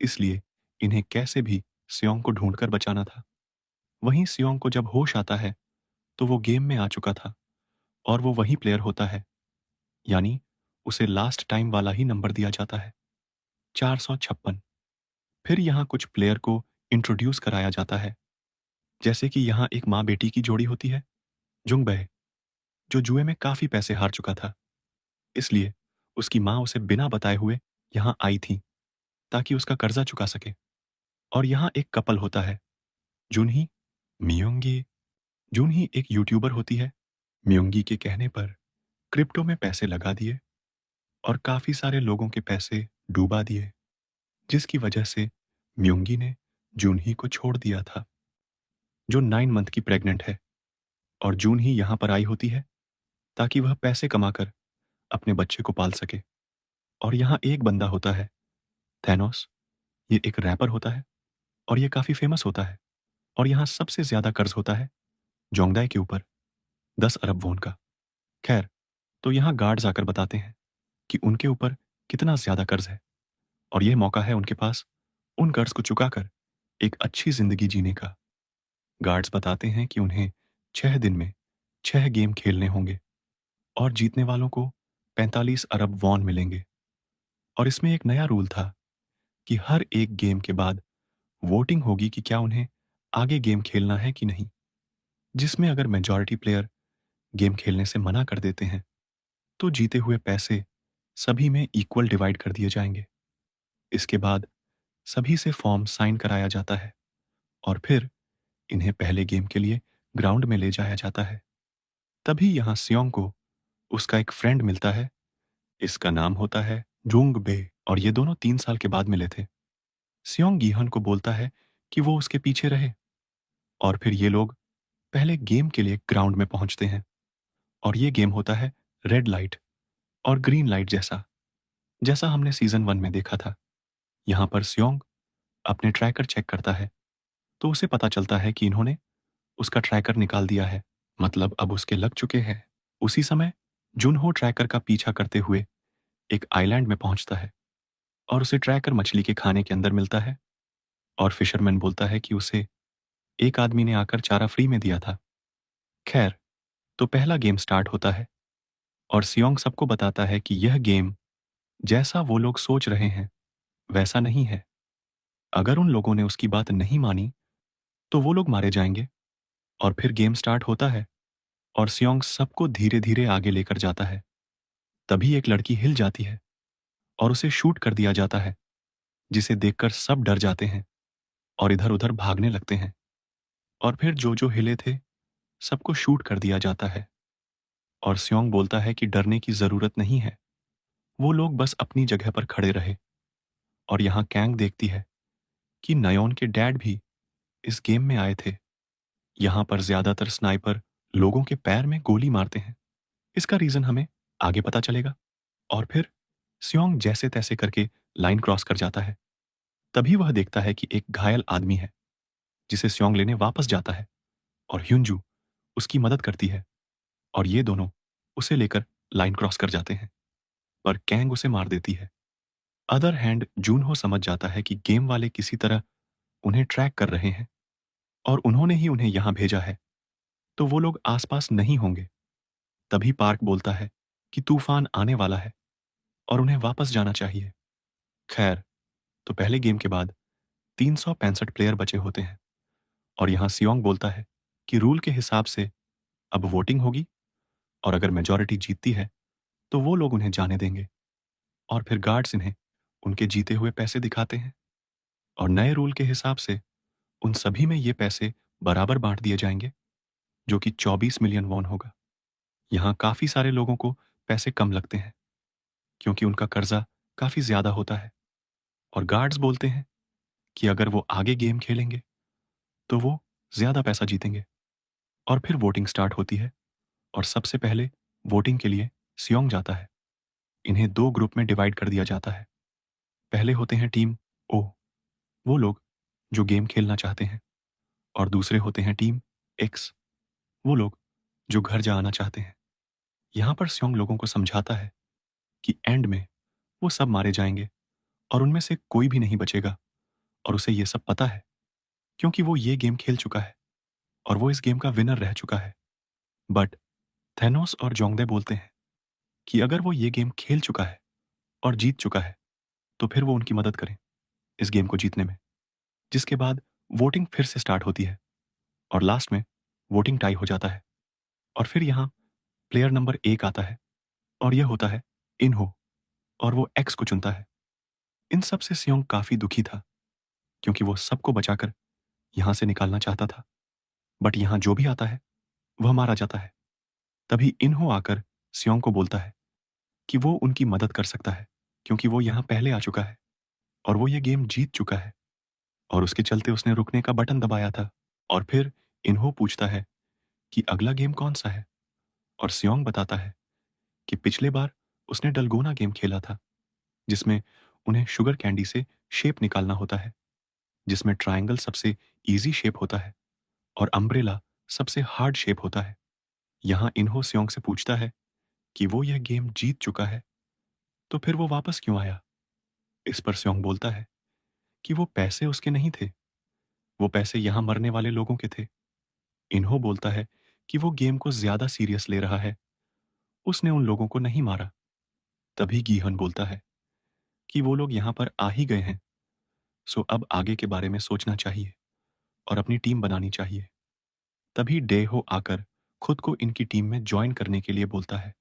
इसलिए इन्हें कैसे भी सियोंग को ढूंढकर बचाना था। वहीं सियोंग को जब होश आता है तो वो गेम में आ चुका था और वो वही प्लेयर होता है, यानी उसे लास्ट टाइम वाला ही नंबर दिया जाता है, 456। फिर यहाँ कुछ प्लेयर को इंट्रोड्यूस कराया जाता है, जैसे कि यहाँ एक माँ बेटी की जोड़ी होती है, जुंगबे, जो जुए में काफी पैसे हार चुका था, इसलिए उसकी माँ उसे बिना बताए हुए यहाँ आई थी ताकि उसका कर्जा चुका सके। और यहाँ एक कपल होता है, जुनही मियोंगी। जुनही एक यूट्यूबर होती है। मियोंगी के कहने पर क्रिप्टो में पैसे लगा दिए और काफी सारे लोगों के पैसे डूबा दिए, जिसकी वजह से म्योंगी ने जूनही को छोड़ दिया था, जो 9 मंथ की प्रेग्नेंट है। और जूनही यहाँ पर आई होती है ताकि वह पैसे कमाकर अपने बच्चे को पाल सके। और यहाँ एक बंदा होता है, थैनोस। ये एक रैपर होता है और ये काफी फेमस होता है। और यहाँ सबसे ज्यादा कर्ज होता है जोंगदाई के ऊपर, 10 अरब वोन का। खैर, तो यहाँ गार्ड्स आकर बताते हैं कि उनके ऊपर कितना ज्यादा कर्ज है और यह मौका है उनके पास उन कर्ज को चुकाकर एक अच्छी जिंदगी जीने का। गार्ड्स बताते हैं कि उन्हें 6 दिन में 6 गेम खेलने होंगे और जीतने वालों को 45 अरब वॉन मिलेंगे। और इसमें एक नया रूल था कि हर एक गेम के बाद वोटिंग होगी कि क्या उन्हें आगे गेम खेलना है कि नहीं, जिसमें अगर मेजॉरिटी प्लेयर गेम खेलने से मना कर देते हैं तो जीते हुए पैसे सभी में इक्वल डिवाइड कर दिए जाएंगे। इसके बाद सभी से फॉर्म साइन कराया जाता है और फिर इन्हें पहले गेम के लिए ग्राउंड में ले जाया जाता है। तभी यहाँ सियोंग को उसका एक फ्रेंड मिलता है। इसका नाम होता है जुंग बे और ये दोनों 3 साल के बाद मिले थे। सियोंग गीहन को बोलता है कि वो उसके पीछे रहे और फिर ये लोग पहले गेम के लिए ग्राउंड में पहुंचते हैं और ये गेम होता है रेड लाइट और ग्रीन लाइट जैसा, जैसा हमने सीजन 1 में देखा था। यहाँ पर सियोंग अपने ट्रैकर चेक करता है तो उसे पता चलता है कि इन्होंने उसका ट्रैकर निकाल दिया है, मतलब अब उसके लग चुके हैं। उसी समय जुनहो ट्रैकर का पीछा करते हुए एक आइलैंड में पहुंचता है और उसे ट्रैकर मछली के खाने के अंदर मिलता है और फिशरमैन बोलता है कि उसे एक आदमी ने आकर चारा फ्री में दिया था। खैर, तो पहला गेम स्टार्ट होता है और सियोंग सबको बताता है कि यह गेम जैसा वो लोग सोच रहे हैं वैसा नहीं है। अगर उन लोगों ने उसकी बात नहीं मानी तो वो लोग मारे जाएंगे। और फिर गेम स्टार्ट होता है और सियोंग सबको धीरे धीरे आगे लेकर जाता है। तभी एक लड़की हिल जाती है और उसे शूट कर दिया जाता है, जिसे देखकर सब डर जाते हैं और इधर उधर भागने लगते हैं। और फिर जो हिले थे सबको शूट कर दिया जाता है। और स्योंग बोलता है कि डरने की जरूरत नहीं है, वो लोग बस अपनी जगह पर खड़े रहे। और यहाँ कैंग देखती है कि नयोन के डैड भी इस गेम में आए थे। यहाँ पर ज्यादातर स्नाइपर लोगों के पैर में गोली मारते हैं। इसका रीजन हमें आगे पता चलेगा। और फिर स्योंग जैसे तैसे करके लाइन क्रॉस कर जाता है। तभी वह देखता है कि एक घायल आदमी है, जिसे स्योंग लेने वापस जाता है। और ह्युंजू उसकी मदद करती है और ये दोनों उसे लेकर लाइन क्रॉस कर जाते हैं, पर कैंग उसे मार देती है। अदर हैंड जूनहो समझ जाता है कि गेम वाले किसी तरह उन्हें ट्रैक कर रहे हैं और उन्होंने ही उन्हें यहां भेजा है, तो वो लोग आसपास नहीं होंगे। तभी पार्क बोलता है कि तूफान आने वाला है और उन्हें वापस जाना चाहिए। खैर, तो पहले गेम के बाद 365 प्लेयर बचे होते हैं और यहां सियोंग बोलता है कि रूल के हिसाब से अब वोटिंग होगी और अगर मेजॉरिटी जीतती है तो वो लोग उन्हें जाने देंगे। और फिर गार्ड्स इन्हें उनके जीते हुए पैसे दिखाते हैं और नए रूल के हिसाब से उन सभी में ये पैसे बराबर बांट दिए जाएंगे, जो कि 24 मिलियन वॉन होगा। यहाँ काफी सारे लोगों को पैसे कम लगते हैं क्योंकि उनका कर्जा काफी ज्यादा होता है। और गार्ड्स बोलते हैं कि अगर वो आगे गेम खेलेंगे तो वो ज्यादा पैसा जीतेंगे। और फिर वोटिंग स्टार्ट होती है और सबसे पहले वोटिंग के लिए सियोंग जाता है। इन्हें दो ग्रुप में डिवाइड कर दिया जाता है। पहले होते हैं टीम ओ, वो लोग जो गेम खेलना चाहते हैं। और दूसरे होते हैं टीम एक्स, वो लोग जो घर जा आना चाहते हैं। यहाँ पर स्योंग लोगों को समझाता है कि एंड में वो सब मारे जाएंगे और उनमें से कोई भी नहीं बचेगा। और उसे ये सब पता है क्योंकि वो ये गेम खेल चुका है और वो इस गेम का विनर रह चुका है। बट थेनोस और जोंगदे बोलते हैं कि अगर वो ये गेम खेल चुका है और जीत चुका है तो फिर वो उनकी मदद करें इस गेम को जीतने में। जिसके बाद वोटिंग फिर से स्टार्ट होती है और लास्ट में वोटिंग टाई हो जाता है। और फिर यहाँ प्लेयर नंबर 1 आता है और यह होता है इनहो, और वो एक्स को चुनता है। इन सब से सियोंग काफी दुखी था क्योंकि वो सबको बचाकर यहां से निकालना चाहता था। बट यहां जो भी आता है वह मारा जाता है। तभी इनहो आकर सियोंग को बोलता है कि वो उनकी मदद कर सकता है क्योंकि वो यहां पहले आ चुका है और वो ये गेम जीत चुका है और उसके चलते उसने रुकने का बटन दबाया था। और फिर इनहो पूछता है कि अगला गेम कौन सा है। और सियोंग बताता है कि पिछले बार उसने डलगोना गेम खेला था, जिसमें उन्हें शुगर कैंडी से शेप निकालना होता है, जिसमें ट्रायंगल सबसे इजी शेप होता है और अम्ब्रेला सबसे हार्ड शेप होता है। यहाँ इन्हो सियोंग से पूछता है कि वो यह गेम जीत चुका है तो फिर वो वापस क्यों आया। इस पर सियोंग बोलता है कि वो पैसे उसके नहीं थे, वो पैसे यहाँ मरने वाले लोगों के थे। इन्हो बोलता है कि वो गेम को ज्यादा सीरियस ले रहा है, उसने उन लोगों को नहीं मारा। तभी गीहन बोलता है कि वो लोग यहाँ पर आ ही गए हैं, सो अब आगे के बारे में सोचना चाहिए और अपनी टीम बनानी चाहिए। तभी डेहो आकर खुद को इनकी टीम में ज्वाइन करने के लिए बोलता है।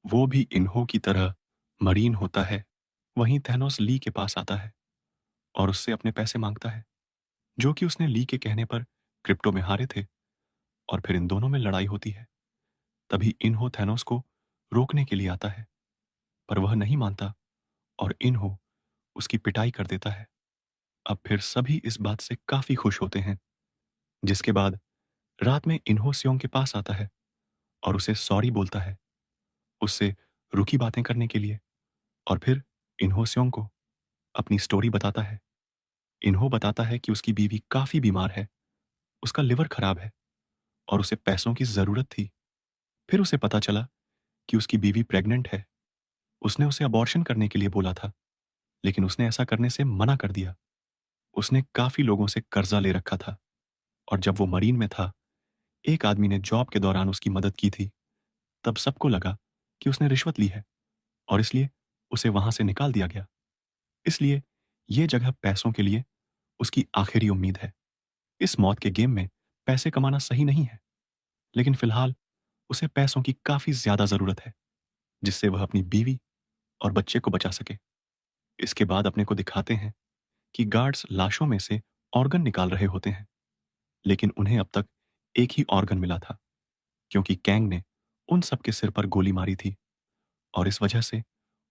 वो भी इन्हो की तरह मरीन होता है। वहीं थैनोस ली के पास आता है और उससे अपने पैसे मांगता है, जो कि उसने ली के कहने पर क्रिप्टो में हारे थे। और फिर इन दोनों में लड़ाई होती है। तभी इन्हो थैनोस को रोकने के लिए आता है, पर वह नहीं मानता और इन्हो उसकी पिटाई कर देता है। अब फिर सभी इस बात से काफी खुश होते हैं। जिसके बाद रात में इन्हो सियोंग के पास आता है और उसे सॉरी बोलता है, उससे रुकी बातें करने के लिए। और फिर इन्हो सियोंग को अपनी स्टोरी बताता है। इन्हो बताता है कि उसकी बीवी काफी बीमार है, उसका लिवर खराब है और उसे पैसों की जरूरत थी। फिर उसे पता चला कि उसकी बीवी प्रेग्नेंट है। उसने उसे अबॉर्शन करने के लिए बोला था, लेकिन उसने ऐसा करने से मना कर दिया। उसने काफी लोगों से कर्जा ले रखा था और जब वो मरीन में था, एक आदमी ने जॉब के दौरान उसकी मदद की थी। तब सबको लगा कि उसने रिश्वत ली है और इसलिए उसे वहां से निकाल दिया गया। इसलिए ये जगह पैसों के लिए उसकी आखिरी उम्मीद है। इस मौत के गेम में पैसे कमाना सही नहीं है, लेकिन फिलहाल उसे पैसों की काफी ज्यादा जरूरत है, जिससे वह अपनी बीवी और बच्चे को बचा सके। इसके बाद अपने को दिखाते हैं कि गार्ड्स लाशों में से ऑर्गन निकाल रहे होते हैं, लेकिन उन्हें अब तक एक ही ऑर्गन मिला था, क्योंकि कैंग ने उन सबके सिर पर गोली मारी थी और इस वजह से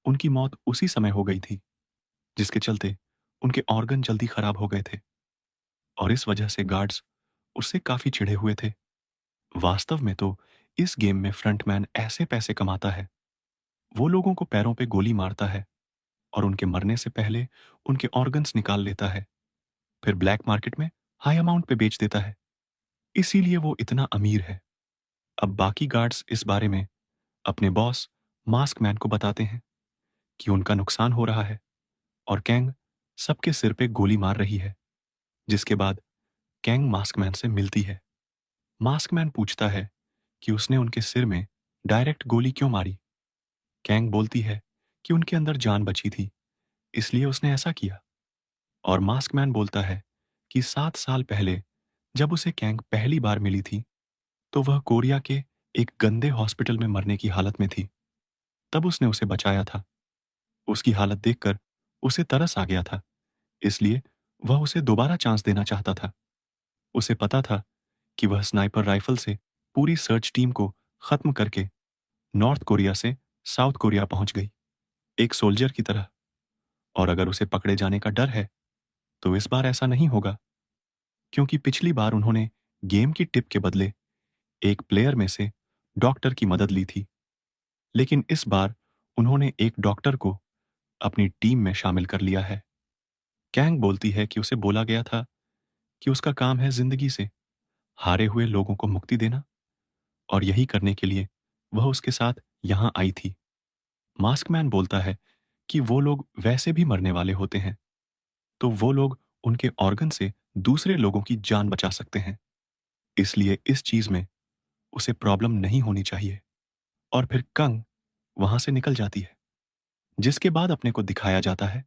उनकी मौत उसी समय हो गई थी, जिसके चलते उनके ऑर्गन जल्दी खराब हो गए थे और इस वजह से गार्ड्स उससे काफी चिढ़े हुए थे। वास्तव में तो इस गेम में फ्रंटमैन ऐसे पैसे कमाता है, वो लोगों को पैरों पे गोली मारता है और उनके मरने से पहले उनके ऑर्गन्स निकाल लेता है, फिर ब्लैक मार्केट में हाई अमाउंट पे बेच देता है। इसीलिए वो इतना अमीर है। अब बाकी गार्ड्स इस बारे में अपने बॉस मास्क मैन को बताते हैं कि उनका नुकसान हो रहा है और कैंग सबके सिर पे गोली मार रही है। जिसके बाद कैंग मास्कमैन से मिलती है। मास्कमैन पूछता है कि उसने उनके सिर में डायरेक्ट गोली क्यों मारी। कैंग बोलती है कि उनके अंदर जान बची थी, इसलिए उसने ऐसा किया। और मास्कमैन बोलता है कि 7 साल पहले जब उसे कैंग पहली बार मिली थी, तो वह कोरिया के एक गंदे हॉस्पिटल में मरने की हालत में थी। तब उसने उसे बचाया था। उसकी हालत देखकर उसे तरस आ गया था, इसलिए वह उसे दोबारा चांस देना चाहता था। उसे पता था कि वह स्नाइपर राइफल से पूरी सर्च टीम को खत्म करके नॉर्थ कोरिया से साउथ कोरिया पहुंच गई, एक सोल्जर की तरह। और अगर उसे पकड़े जाने का डर है, तो इस बार ऐसा नहीं होगा, क्योंकि पिछली बार उन्होंने गेम की टिप के बदले एक प्लेयर में से डॉक्टर की मदद ली थी। लेकिन इस बार उन्होंने एक डॉक्टर को अपनी टीम में शामिल कर लिया है। कैंग बोलती है कि उसे बोला गया था कि उसका काम है जिंदगी से हारे हुए लोगों को मुक्ति देना, और यही करने के लिए वह उसके साथ यहां आई थी। मास्कमैन बोलता है कि वो लोग वैसे भी मरने वाले होते हैं, तो वो लोग उनके ऑर्गन से दूसरे लोगों की जान बचा सकते हैं, इसलिए इस चीज में उसे प्रॉब्लम नहीं होनी चाहिए। और फिर कंग वहां से निकल जाती है, जिसके बाद अपने को दिखाया जाता है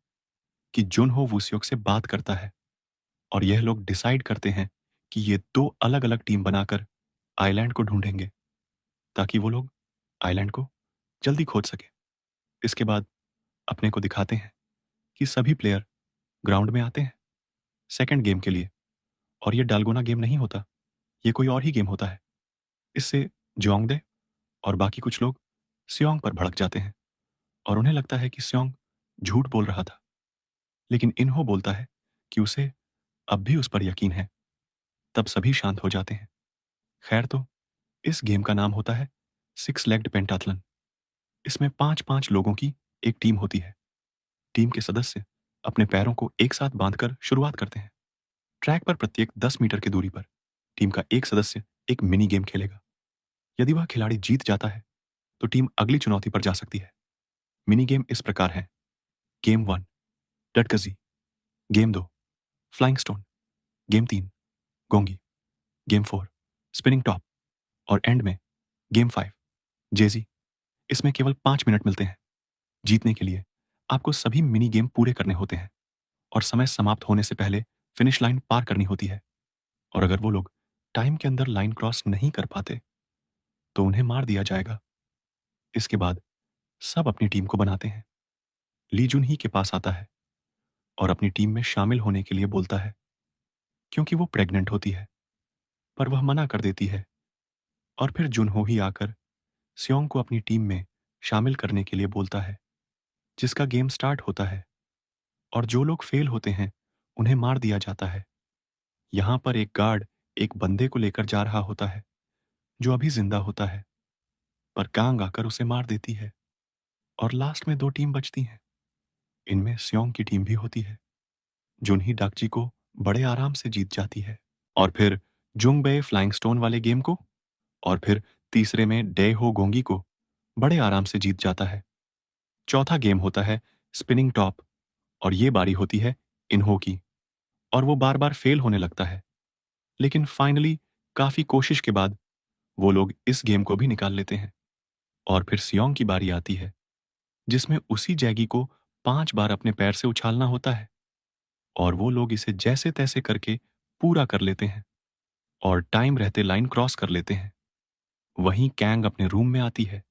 कि जुनहो वूसियोक से बात करता है और यह लोग डिसाइड करते हैं कि ये दो अलग अलग टीम बनाकर आइलैंड को ढूंढेंगे, ताकि वो लोग आइलैंड को जल्दी खोज सके। इसके बाद अपने को दिखाते हैं कि सभी प्लेयर ग्राउंड में आते हैं सेकंड गेम के लिए। और ये डालगोना गेम नहीं होता, ये कोई और ही गेम होता है। इससे जोंगडे और बाकी कुछ लोग सियोंग पर भड़क जाते हैं और उन्हें लगता है कि सियोंग झूठ बोल रहा था। लेकिन इन्हो बोलता है कि उसे अब भी उस पर यकीन है। तब सभी शांत हो जाते हैं। खैर, तो इस गेम का नाम होता है सिक्स लेग्ड पेंटाथलन। इसमें 5-5 लोगों की एक टीम होती है। टीम के सदस्य अपने पैरों को एक साथ बांधकर शुरुआत करते हैं। ट्रैक पर प्रत्येक 10 मीटर की दूरी पर टीम का एक सदस्य एक मिनी गेम खेलेगा। यदि वह खिलाड़ी जीत जाता है, तो टीम अगली चुनौती पर जा सकती है। मिनी गेम इस प्रकार है: गेम 1 डटकजी, गेम 2 फ्लाइंग स्टोन, गेम 3 गोंगी, गेम 4 स्पिनिंग टॉप और एंड में गेम 5 जेजी। इसमें केवल 5 मिनट मिलते हैं। जीतने के लिए आपको सभी मिनी गेम पूरे करने होते हैं और समय समाप्त होने से पहले फिनिश लाइन पार करनी होती है। और अगर वो लोग टाइम के अंदर लाइन क्रॉस नहीं कर पाते, तो उन्हें मार दिया जाएगा। इसके बाद सब अपनी टीम को बनाते हैं। ली जुन ही के पास आता है और अपनी टीम में शामिल होने के लिए बोलता है, क्योंकि वो प्रेग्नेंट होती है, पर वह मना कर देती है। और फिर जुनहो ही आकर सियोंग को अपनी टीम में शामिल करने के लिए बोलता है, जिसका गेम स्टार्ट होता है। और जो लोग फेल होते हैं, उन्हें मार दिया जाता है। यहां पर एक गार्ड एक बंदे को लेकर जा रहा होता है, जो अभी जिंदा होता है, पर कांग आकर उसे मार देती है। और लास्ट में 2 टीम बचती हैं। इनमें सियोंग की टीम भी होती है। जुनही डाकजी को बड़े आराम से जीत जाती है। और फिर जुंगबे फ्लाइंग स्टोन वाले गेम को, और फिर तीसरे में डे हो गोंगी को बड़े आराम से जीत जाता है। चौथा गेम होता है स्पिनिंग टॉप, और ये बारी होती है इन्हो की, और वो बार बार फेल होने लगता है। लेकिन फाइनली काफी कोशिश के बाद वो लोग इस गेम को भी निकाल लेते हैं। और फिर सियोंग की बारी आती है, जिसमें उसी जैगी को 5 बार अपने पैर से उछालना होता है, और वो लोग इसे जैसे तैसे करके पूरा कर लेते हैं और टाइम रहते लाइन क्रॉस कर लेते हैं। वहीं कैंग अपने रूम में आती है।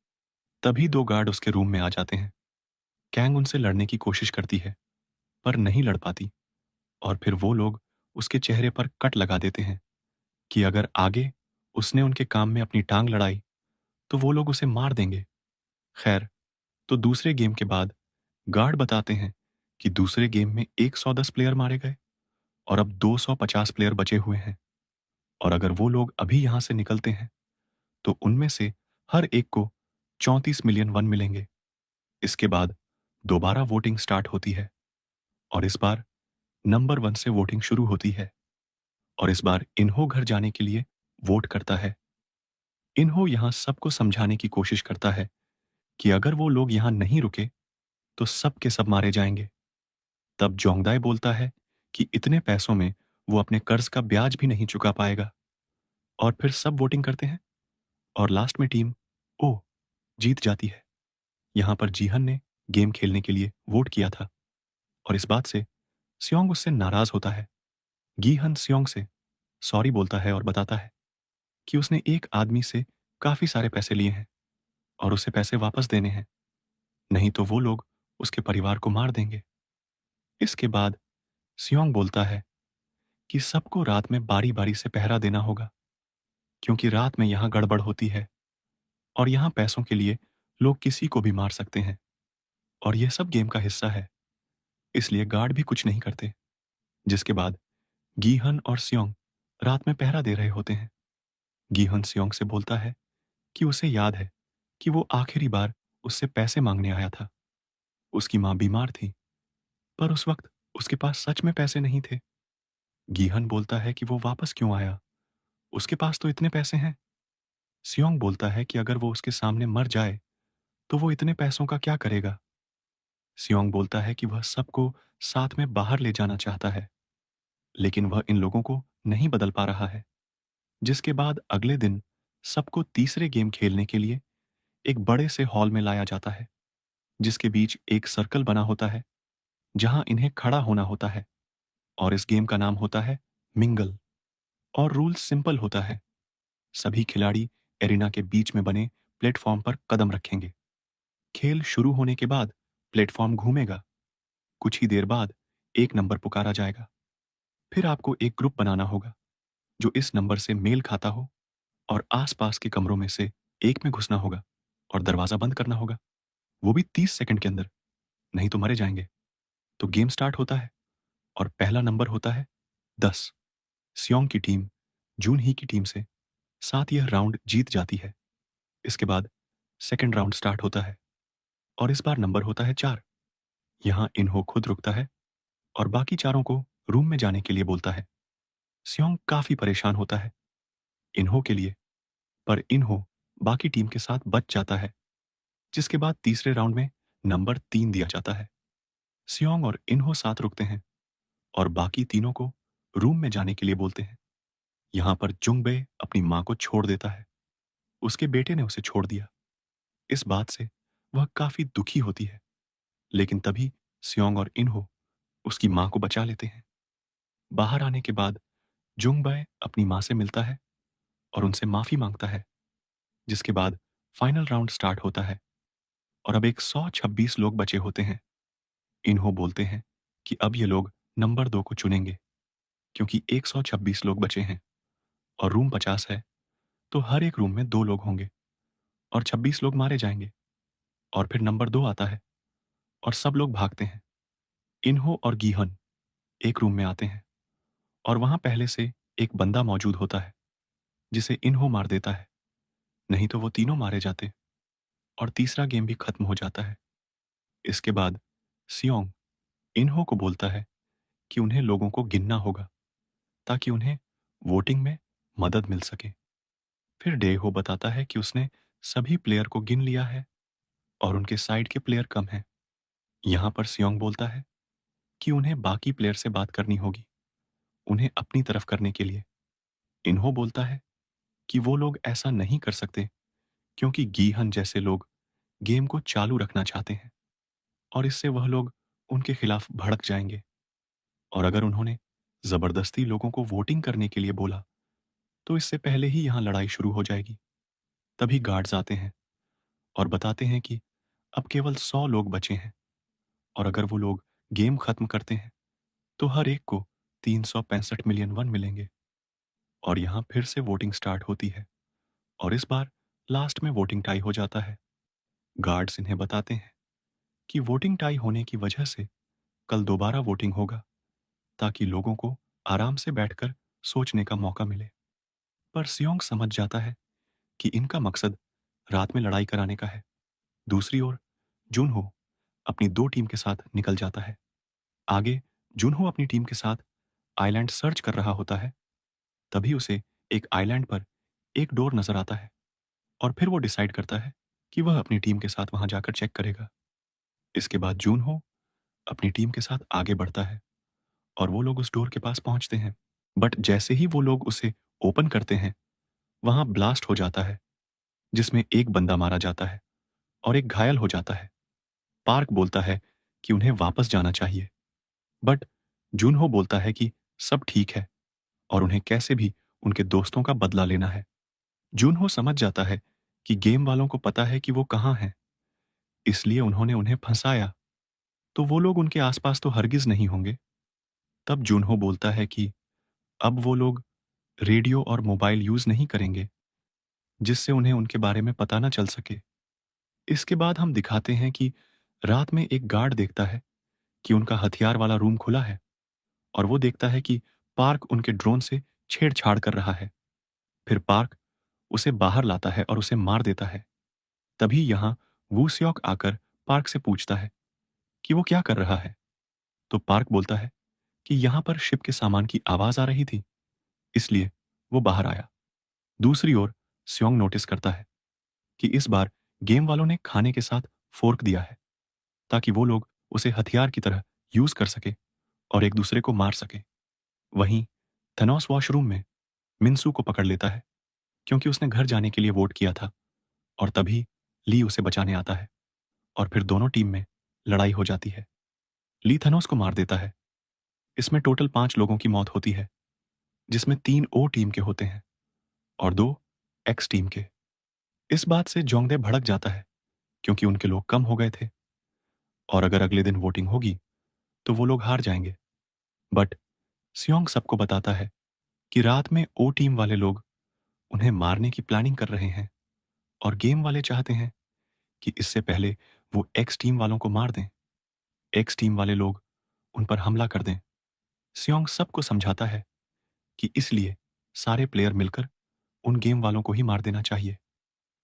तभी 2 गार्ड उसके रूम में आ जाते हैं। कैंग उनसे लड़ने की कोशिश करती है, पर नहीं लड़ पाती। और फिर वो लोग उसके चेहरे पर कट लगा देते हैं कि अगर आगे उसने उनके काम में अपनी टांग लड़ाई तो वो लोग उसे मार देंगे। खैर, तो दूसरे गेम के बाद गार्ड बताते हैं कि दूसरे गेम में 110 प्लेयर मारे गए और अब 250 प्लेयर बचे हुए हैं, और अगर वो लोग अभी यहां से निकलते हैं तो उनमें से हर एक को 34 मिलियन वन मिलेंगे। इसके बाद दोबारा वोटिंग स्टार्ट होती है और इस बार नंबर 1 से वोटिंग शुरू होती है और इस बार इन्हो घर जाने के लिए वोट करता है। इन्हो यहां सबको समझाने की कोशिश करता है कि अगर वो लोग यहां नहीं रुके तो सब के सब मारे जाएंगे। तब जोंगदाई बोलता है कि इतने पैसों में वो अपने कर्ज का ब्याज भी नहीं चुका पाएगा, और फिर सब वोटिंग करते हैं और लास्ट में टीम ओ जीत जाती है। यहां पर जीहन ने गेम खेलने के लिए वोट किया था और इस बात से सियोंग उससे नाराज होता है। गीहन सियोंग से सॉरी बोलता है और बताता है कि उसने एक आदमी से काफी सारे पैसे लिए हैं और उसे पैसे वापस देने हैं, नहीं तो वो लोग उसके परिवार को मार देंगे। इसके बाद सियोंग बोलता है कि सबको रात में बारी बारी से पहरा देना होगा, क्योंकि रात में यहां गड़बड़ होती है और यहां पैसों के लिए लोग किसी को भी मार सकते हैं और यह सब गेम का हिस्सा है, इसलिए गार्ड भी कुछ नहीं करते। जिसके बाद गीहन और सियोंग रात में पहरा दे रहे होते हैं। गीहन सियोंग से बोलता है कि उसे याद है कि वो आखिरी बार उससे पैसे मांगने आया था। उसकी मां बीमार थी, पर उस वक्त उसके पास सच में पैसे नहीं थे। गीहन बोलता है कि वो वापस क्यों आया, उसके पास तो इतने पैसे हैं। सियोंग बोलता है कि अगर वो उसके सामने मर जाए तो वो इतने पैसों का क्या करेगा। सियोंग बोलता है कि वह सबको साथ में बाहर ले जाना चाहता है, लेकिन वह इन लोगों को नहीं बदल पा रहा है। जिसके बाद अगले दिन सबको तीसरे गेम खेलने के लिए एक बड़े से हॉल में लाया जाता है, जिसके बीच एक सर्कल बना होता है जहां इन्हें खड़ा होना होता है, और इस गेम का नाम होता है मिंगल। और रूल सिंपल होता है, सभी खिलाड़ी एरिना के बीच में बने प्लेटफॉर्म पर कदम रखेंगे। खेल शुरू होने के बाद प्लेटफॉर्म घूमेगा। कुछ ही देर बाद एक नंबर पुकारा जाएगा। फिर आपको एक ग्रुप बनाना होगा जो इस नंबर से मेल खाता हो, और आसपास के कमरों में से एक में घुसना होगा और दरवाजा बंद करना होगा, वो भी 30 सेकंड के अंदर, नहीं तो मरे जाएंगे। तो गेम स्टार्ट होता है और पहला नंबर होता है 10। सियोंग की टीम जून ही की टीम से साथ यह राउंड जीत जाती है। इसके बाद सेकंड राउंड स्टार्ट होता है और इस बार नंबर होता है 4। यहां इन्हो खुद रुकता है और बाकी चारों को रूम में जाने के लिए बोलता है। सियोंग काफी परेशान होता है इन्हो के लिए, पर इन्हो बाकी टीम के साथ बच जाता है। जिसके बाद तीसरे राउंड में नंबर 3 दिया जाता है। सियोंग और इन्हो साथ रुकते हैं और बाकी तीनों को रूम में जाने के लिए बोलते हैं। यहां पर जुंगबे अपनी मां को छोड़ देता है, उसके बेटे ने उसे छोड़ दिया। इस बात से वह काफी दुखी होती है, लेकिन तभी सियोंग और इन्हो उसकी मां को बचा लेते हैं। बाहर आने के बाद जुंगबे अपनी मां से मिलता है और उनसे माफी मांगता है। जिसके बाद फाइनल राउंड स्टार्ट होता है और अब 126 लोग बचे होते हैं। इन्हो बोलते हैं कि अब ये लोग नंबर 2 को चुनेंगे, क्योंकि 126 लोग बचे हैं और रूम 50 है, तो हर एक रूम में 2 लोग होंगे और 26 लोग मारे जाएंगे। और फिर नंबर 2 आता है और सब लोग भागते हैं। इन्हो और गीहन एक रूम में आते हैं और वहां पहले से एक बंदा मौजूद होता है जिसे इन्हो मार देता है, नहीं तो वो तीनों मारे जाते और तीसरा गेम भी खत्म हो जाता है। इसके बाद सियोंग इन्हो को बोलता है कि उन्हें लोगों को गिनना होगा ताकि उन्हें वोटिंग में मदद मिल सके। फिर डेहो बताता है कि उसने सभी प्लेयर को गिन लिया है और उनके साइड के प्लेयर कम हैं। यहां पर सियोंग बोलता है कि उन्हें बाकी प्लेयर से बात करनी होगी, उन्हें अपनी तरफ करने के लिए। इन्हो बोलता है कि वो लोग ऐसा नहीं कर सकते, क्योंकि गीहन जैसे लोग गेम को चालू रखना चाहते हैं और इससे वह लोग उनके खिलाफ भड़क जाएंगे, और अगर उन्होंने जबरदस्ती लोगों को वोटिंग करने के लिए बोला तो इससे पहले ही यहां लड़ाई शुरू हो जाएगी। तभी गार्ड्स आते हैं और बताते हैं कि अब केवल 100 लोग बचे हैं और अगर वो लोग गेम खत्म करते हैं तो हर एक को 365 मिलियन वन मिलेंगे। और यहां फिर से वोटिंग स्टार्ट होती है और इस बार लास्ट में वोटिंग टाई हो जाता है। गार्ड्स इन्हें बताते हैं कि वोटिंग टाई होने की वजह से कल दोबारा वोटिंग होगा, ताकि लोगों को आराम से बैठकर सोचने का मौका मिले। पर सियोंग समझ जाता है कि इनका मकसद रात में लड़ाई कराने का है। दूसरी ओर जुनहो अपनी दो टीम के साथ निकल जाता है। आगे जुनहो अपनी टीम के साथ आइलैंड सर्च कर रहा होता है। तभी उसे एक आइलैंड पर एक डोर नजर आता है और फिर वो डिसाइड करता है कि वह अपनी टीम के साथ वहां जाकर चेक करेगा। इसके बाद जुनहो अपनी टीम के साथ आगे बढ़ता है और वो लोग उस डोर के पास पहुंचते हैं। बट जैसे ही वो लोग उसे ओपन करते हैं, वहां ब्लास्ट हो जाता है, जिसमें एक बंदा मारा जाता है और एक घायल हो जाता है। पार्क बोलता है कि उन्हें वापस जाना चाहिए, बट जूनहो बोलता है कि सब ठीक है और उन्हें कैसे भी उनके दोस्तों का बदला लेना है। जूनहो समझ जाता है कि गेम वालों को पता है कि वो कहाँ हैं, इसलिए उन्होंने उन्हें फंसाया, तो वो लोग उनके आसपास तो हरगिज नहीं होंगे। तब जूनहो बोलता है कि अब वो लोग रेडियो और मोबाइल यूज नहीं करेंगे, जिससे उन्हें उनके बारे में पता ना चल सके। इसके बाद हम दिखाते हैं कि रात में एक गार्ड देखता है कि उनका हथियार वाला रूम खुला है और वो देखता है कि पार्क उनके ड्रोन से छेड़छाड़ कर रहा है। फिर पार्क उसे बाहर लाता है और उसे मार देता है। तभी यहाँ वूस्योक आकर पार्क से पूछता है कि वो क्या कर रहा है। तो पार्क बोलता है कि यहाँ पर शिप के सामान की आवाज आ रही थी, इसलिए वो बाहर आया। दूसरी ओर स्योंग नोटिस करता है कि इस बार गेम वालों ने खाने के साथ फोर्क दिया है, ताकि वो लोग उसे हथियार की तरह यूज कर सके और एक दूसरे को मार सके। वहीं थेनोस वॉशरूम में मिन्सू को पकड़ लेता है, क्योंकि उसने घर जाने के लिए वोट किया था। और तभी ली उसे बचाने आता है और फिर दोनों टीम में लड़ाई हो जाती है। ली थेनोस को मार देता है। इसमें टोटल 5 लोगों की मौत होती है, जिसमें 3 ओ टीम के होते हैं और 2 एक्स टीम के। इस बात से जोंगडे भड़क जाता है, क्योंकि उनके लोग कम हो गए थे और अगर अगले दिन वोटिंग होगी तो वो लोग हार जाएंगे। बट सियोंग सबको बताता है कि रात में ओ टीम वाले लोग उन्हें मारने की प्लानिंग कर रहे हैं और गेम वाले चाहते हैं कि इससे पहले वो एक्स टीम वालों को मार दें, एक्स टीम वाले लोग उन पर हमला कर दें। सियोंग सबको समझाता है कि इसलिए सारे प्लेयर मिलकर उन गेम वालों को ही मार देना चाहिए।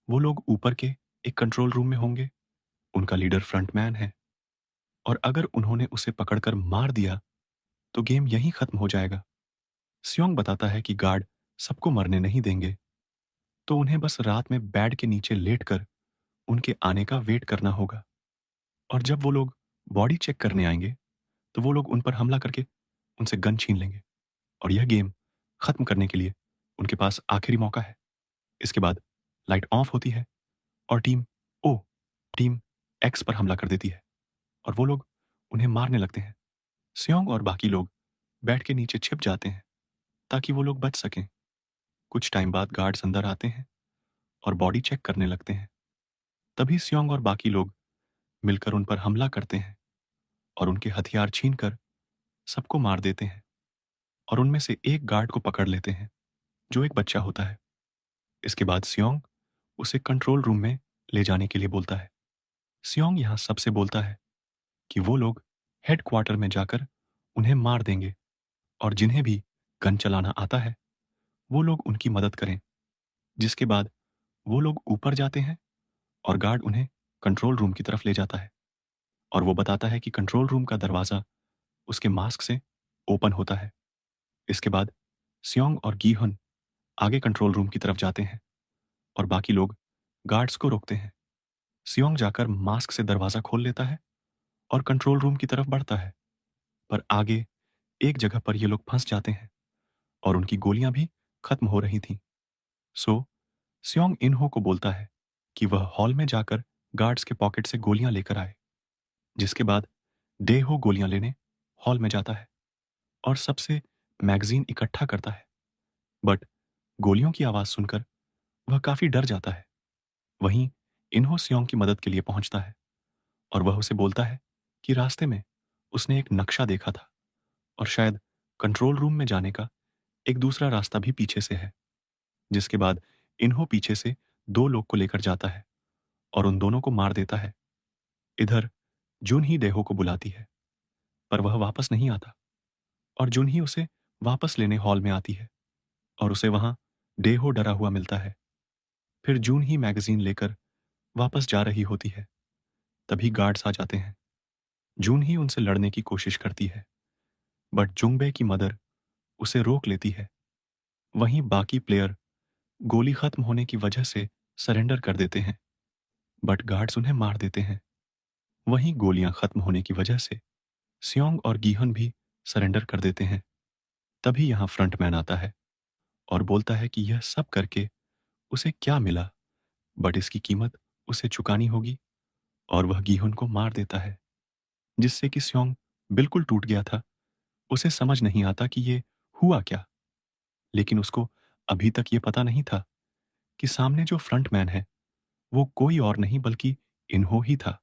वो लोग ऊपर के एक कंट्रोल रूम में होंगे, उनका लीडर फ्रंटमैन है, और अगर उन्होंने उसे पकड़कर मार दिया तो गेम यहीं खत्म हो जाएगा। सियोंग बताता है कि गार्ड सबको मरने नहीं देंगे, तो उन्हें बस रात में बेड के नीचे लेटकर उनके आने का वेट करना होगा। और जब वो लोग बॉडी चेक करने आएंगे तो वो लोग उन पर हमला करके उनसे गन छीन लेंगे और यह गेम खत्म करने के लिए उनके पास आखिरी मौका है। इसके बाद लाइट ऑफ होती है और ओ टीम एक्स पर हमला कर देती है और वो लोग उन्हें मारने लगते हैं। सियोंग और बाकी लोग बेड के नीचे छिप जाते हैं ताकि वो लोग बच सकें। कुछ टाइम बाद गार्ड्स अंदर आते हैं और बॉडी चेक करने लगते हैं। तभी सियोंग और बाकी लोग मिलकर उन पर हमला करते हैं और उनके हथियार छीनकर सबको मार देते हैं और उनमें से एक गार्ड को पकड़ लेते हैं, जो एक बच्चा होता है। इसके बाद सियोंग उसे कंट्रोल रूम में ले जाने के लिए बोलता है। सियोंग यहाँ सबसे बोलता है कि वो लोग हेड क्वार्टर में जाकर उन्हें मार देंगे और जिन्हें भी गन चलाना आता है वो लोग उनकी मदद करें। जिसके बाद वो लोग ऊपर जाते हैं और गार्ड उन्हें कंट्रोल रूम की तरफ ले जाता है और वो बताता है कि कंट्रोल रूम का दरवाजा उसके मास्क से ओपन होता है। इसके बाद सियोंग और गीहन आगे कंट्रोल रूम की तरफ जाते हैं और बाकी लोग गार्ड्स को रोकते हैं। सियोंग जाकर मास्क से दरवाजा खोल लेता है और कंट्रोल रूम की तरफ बढ़ता है, पर आगे एक जगह पर ये लोग फंस जाते हैं और उनकी गोलियां भी खत्म हो रही थीं। सो सियोंग इन्हो को बोलता है कि वह हॉल में जाकर गार्ड्स के पॉकेट से गोलियां लेकर आए। जिसके बाद डेहो गोलियां लेने हॉल में जाता है और सबसे मैगजीन इकट्ठा करता है। बट गोलियों की आवाज सुनकर वह काफी डर जाता है। वहीं इन्हो सियोंग की मदद के लिए पहुंचता है और वह उसे बोलता है कि रास्ते में उसने एक नक्शा देखा था और शायद कंट्रोल रूम में जाने का एक दूसरा रास्ता भी पीछे से है। जिसके बाद इन्हो पीछे से 2 लोग को लेकर जाता है और उन दोनों को मार देता है। इधर जून ही डेहो को बुलाती है, पर वह वापस नहीं आता और जून ही उसे वापस लेने हॉल में आती है और उसे वहां डेहो डरा हुआ मिलता है। फिर जून ही मैगजीन लेकर वापस जा रही होती है, तभी गार्ड्स आ जाते हैं। जून ही उनसे लड़ने की कोशिश करती है, बट जुंगबे की मदर उसे रोक लेती है। वहीं बाकी प्लेयर गोली खत्म होने की वजह से सरेंडर कर देते हैं, बट गार्ड्स उन्हें मार देते हैं। वहीं गोलियां खत्म होने की वजह से सियोंग और गीहन भी सरेंडर कर देते हैं। तभी यहां फ्रंटमैन आता है और बोलता है कि यह सब करके उसे क्या मिला, बट इसकी कीमत उसे चुकानी होगी, और वह गीहुन को मार देता है, जिससे कि स्योंग बिल्कुल टूट गया था। उसे समझ नहीं आता कि ये हुआ क्या, लेकिन उसको अभी तक ये पता नहीं था कि सामने जो फ्रंटमैन है वो कोई और नहीं बल्कि इन्हो ही था।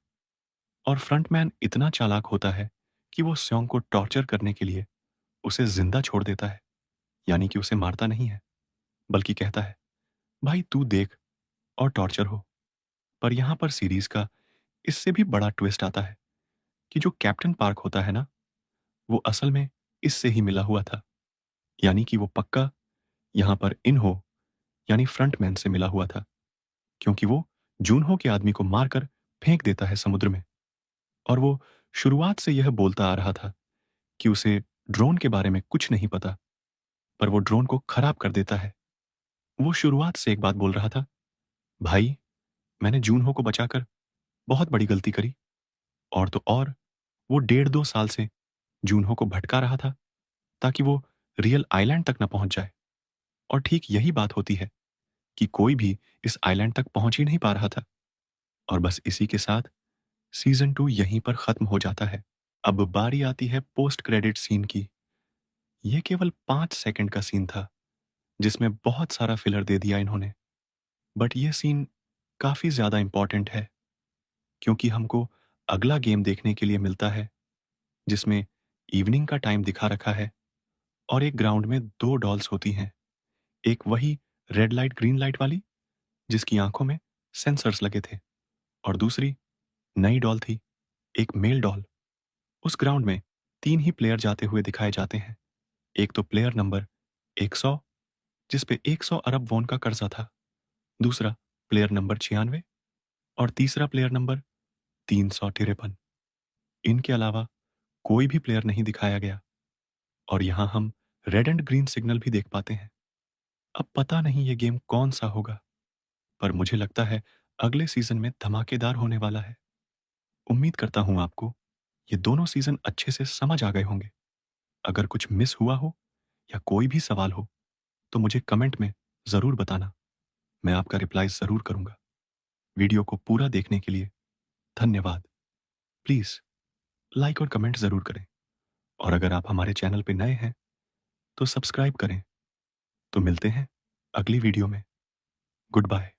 और फ्रंटमैन इतना चालाक होता है कि वो स्योंग को टॉर्चर करने के लिए उसे जिंदा छोड़ देता है, यानी कि उसे मारता नहीं है, बल्कि कहता है भाई तू देख और टॉर्चर हो। पर यहां पर सीरीज का इससे भी बड़ा ट्विस्ट आता है कि जो कैप्टन पार्क होता है ना, वो असल में इससे ही मिला हुआ था, यानी कि वो पक्का यहां पर इन्हो यानी फ्रंटमैन से मिला हुआ था, क्योंकि वो जूनहो के आदमी को मारकर फेंक देता है समुद्र में। और वो शुरुआत से यह बोलता आ रहा था कि उसे ड्रोन के बारे में कुछ नहीं पता, पर वो ड्रोन को खराब कर देता है। वो शुरुआत से एक बात बोल रहा था, भाई मैंने जूनहो को बचाकर बहुत बड़ी गलती करी, और तो और वो 1.5-2 साल से जूनहो को भटका रहा था ताकि वो रियल आइलैंड तक न पहुंच जाए। और ठीक यही बात होती है कि कोई भी इस आइलैंड तक पहुंच ही नहीं पा रहा था। और बस इसी के साथ सीजन 2 यहीं पर खत्म हो जाता है। अब बारी आती है पोस्ट क्रेडिट सीन की। यह केवल 5 सेकंड का सीन था, जिसमें बहुत सारा फिलर दे दिया इन्होंने, बट यह सीन काफी ज्यादा इंपॉर्टेंट है, क्योंकि हमको अगला गेम देखने के लिए मिलता है, जिसमें इवनिंग का टाइम दिखा रखा है और एक ग्राउंड में 2 डॉल्स होती हैं। एक वही रेड लाइट ग्रीन लाइट वाली जिसकी आंखों में सेंसर्स लगे थे, और दूसरी नई डॉल थी, एक मेल डॉल। उस ग्राउंड में 3 ही प्लेयर जाते हुए दिखाए जाते हैं। एक तो प्लेयर नंबर 100, जिस पे 100 अरब वॉन का कर्जा था। दूसरा प्लेयर नंबर 96 और तीसरा प्लेयर नंबर 353। इनके अलावा कोई भी प्लेयर नहीं दिखाया गया। और यहां हम रेड एंड ग्रीन सिग्नल भी देख पाते हैं। अब पता नहीं ये गेम कौन सा होगा, पर मुझे लगता है अगले सीजन में धमाकेदार होने वाला है। उम्मीद करता हूं आपको ये दोनों सीजन अच्छे से समझ आ गए होंगे। अगर कुछ मिस हुआ हो या कोई भी सवाल हो तो मुझे कमेंट में जरूर बताना, मैं आपका रिप्लाई जरूर करूंगा। वीडियो को पूरा देखने के लिए धन्यवाद। प्लीज लाइक और कमेंट जरूर करें, और अगर आप हमारे चैनल पे नए हैं तो सब्सक्राइब करें। तो मिलते हैं अगली वीडियो में। Good bye.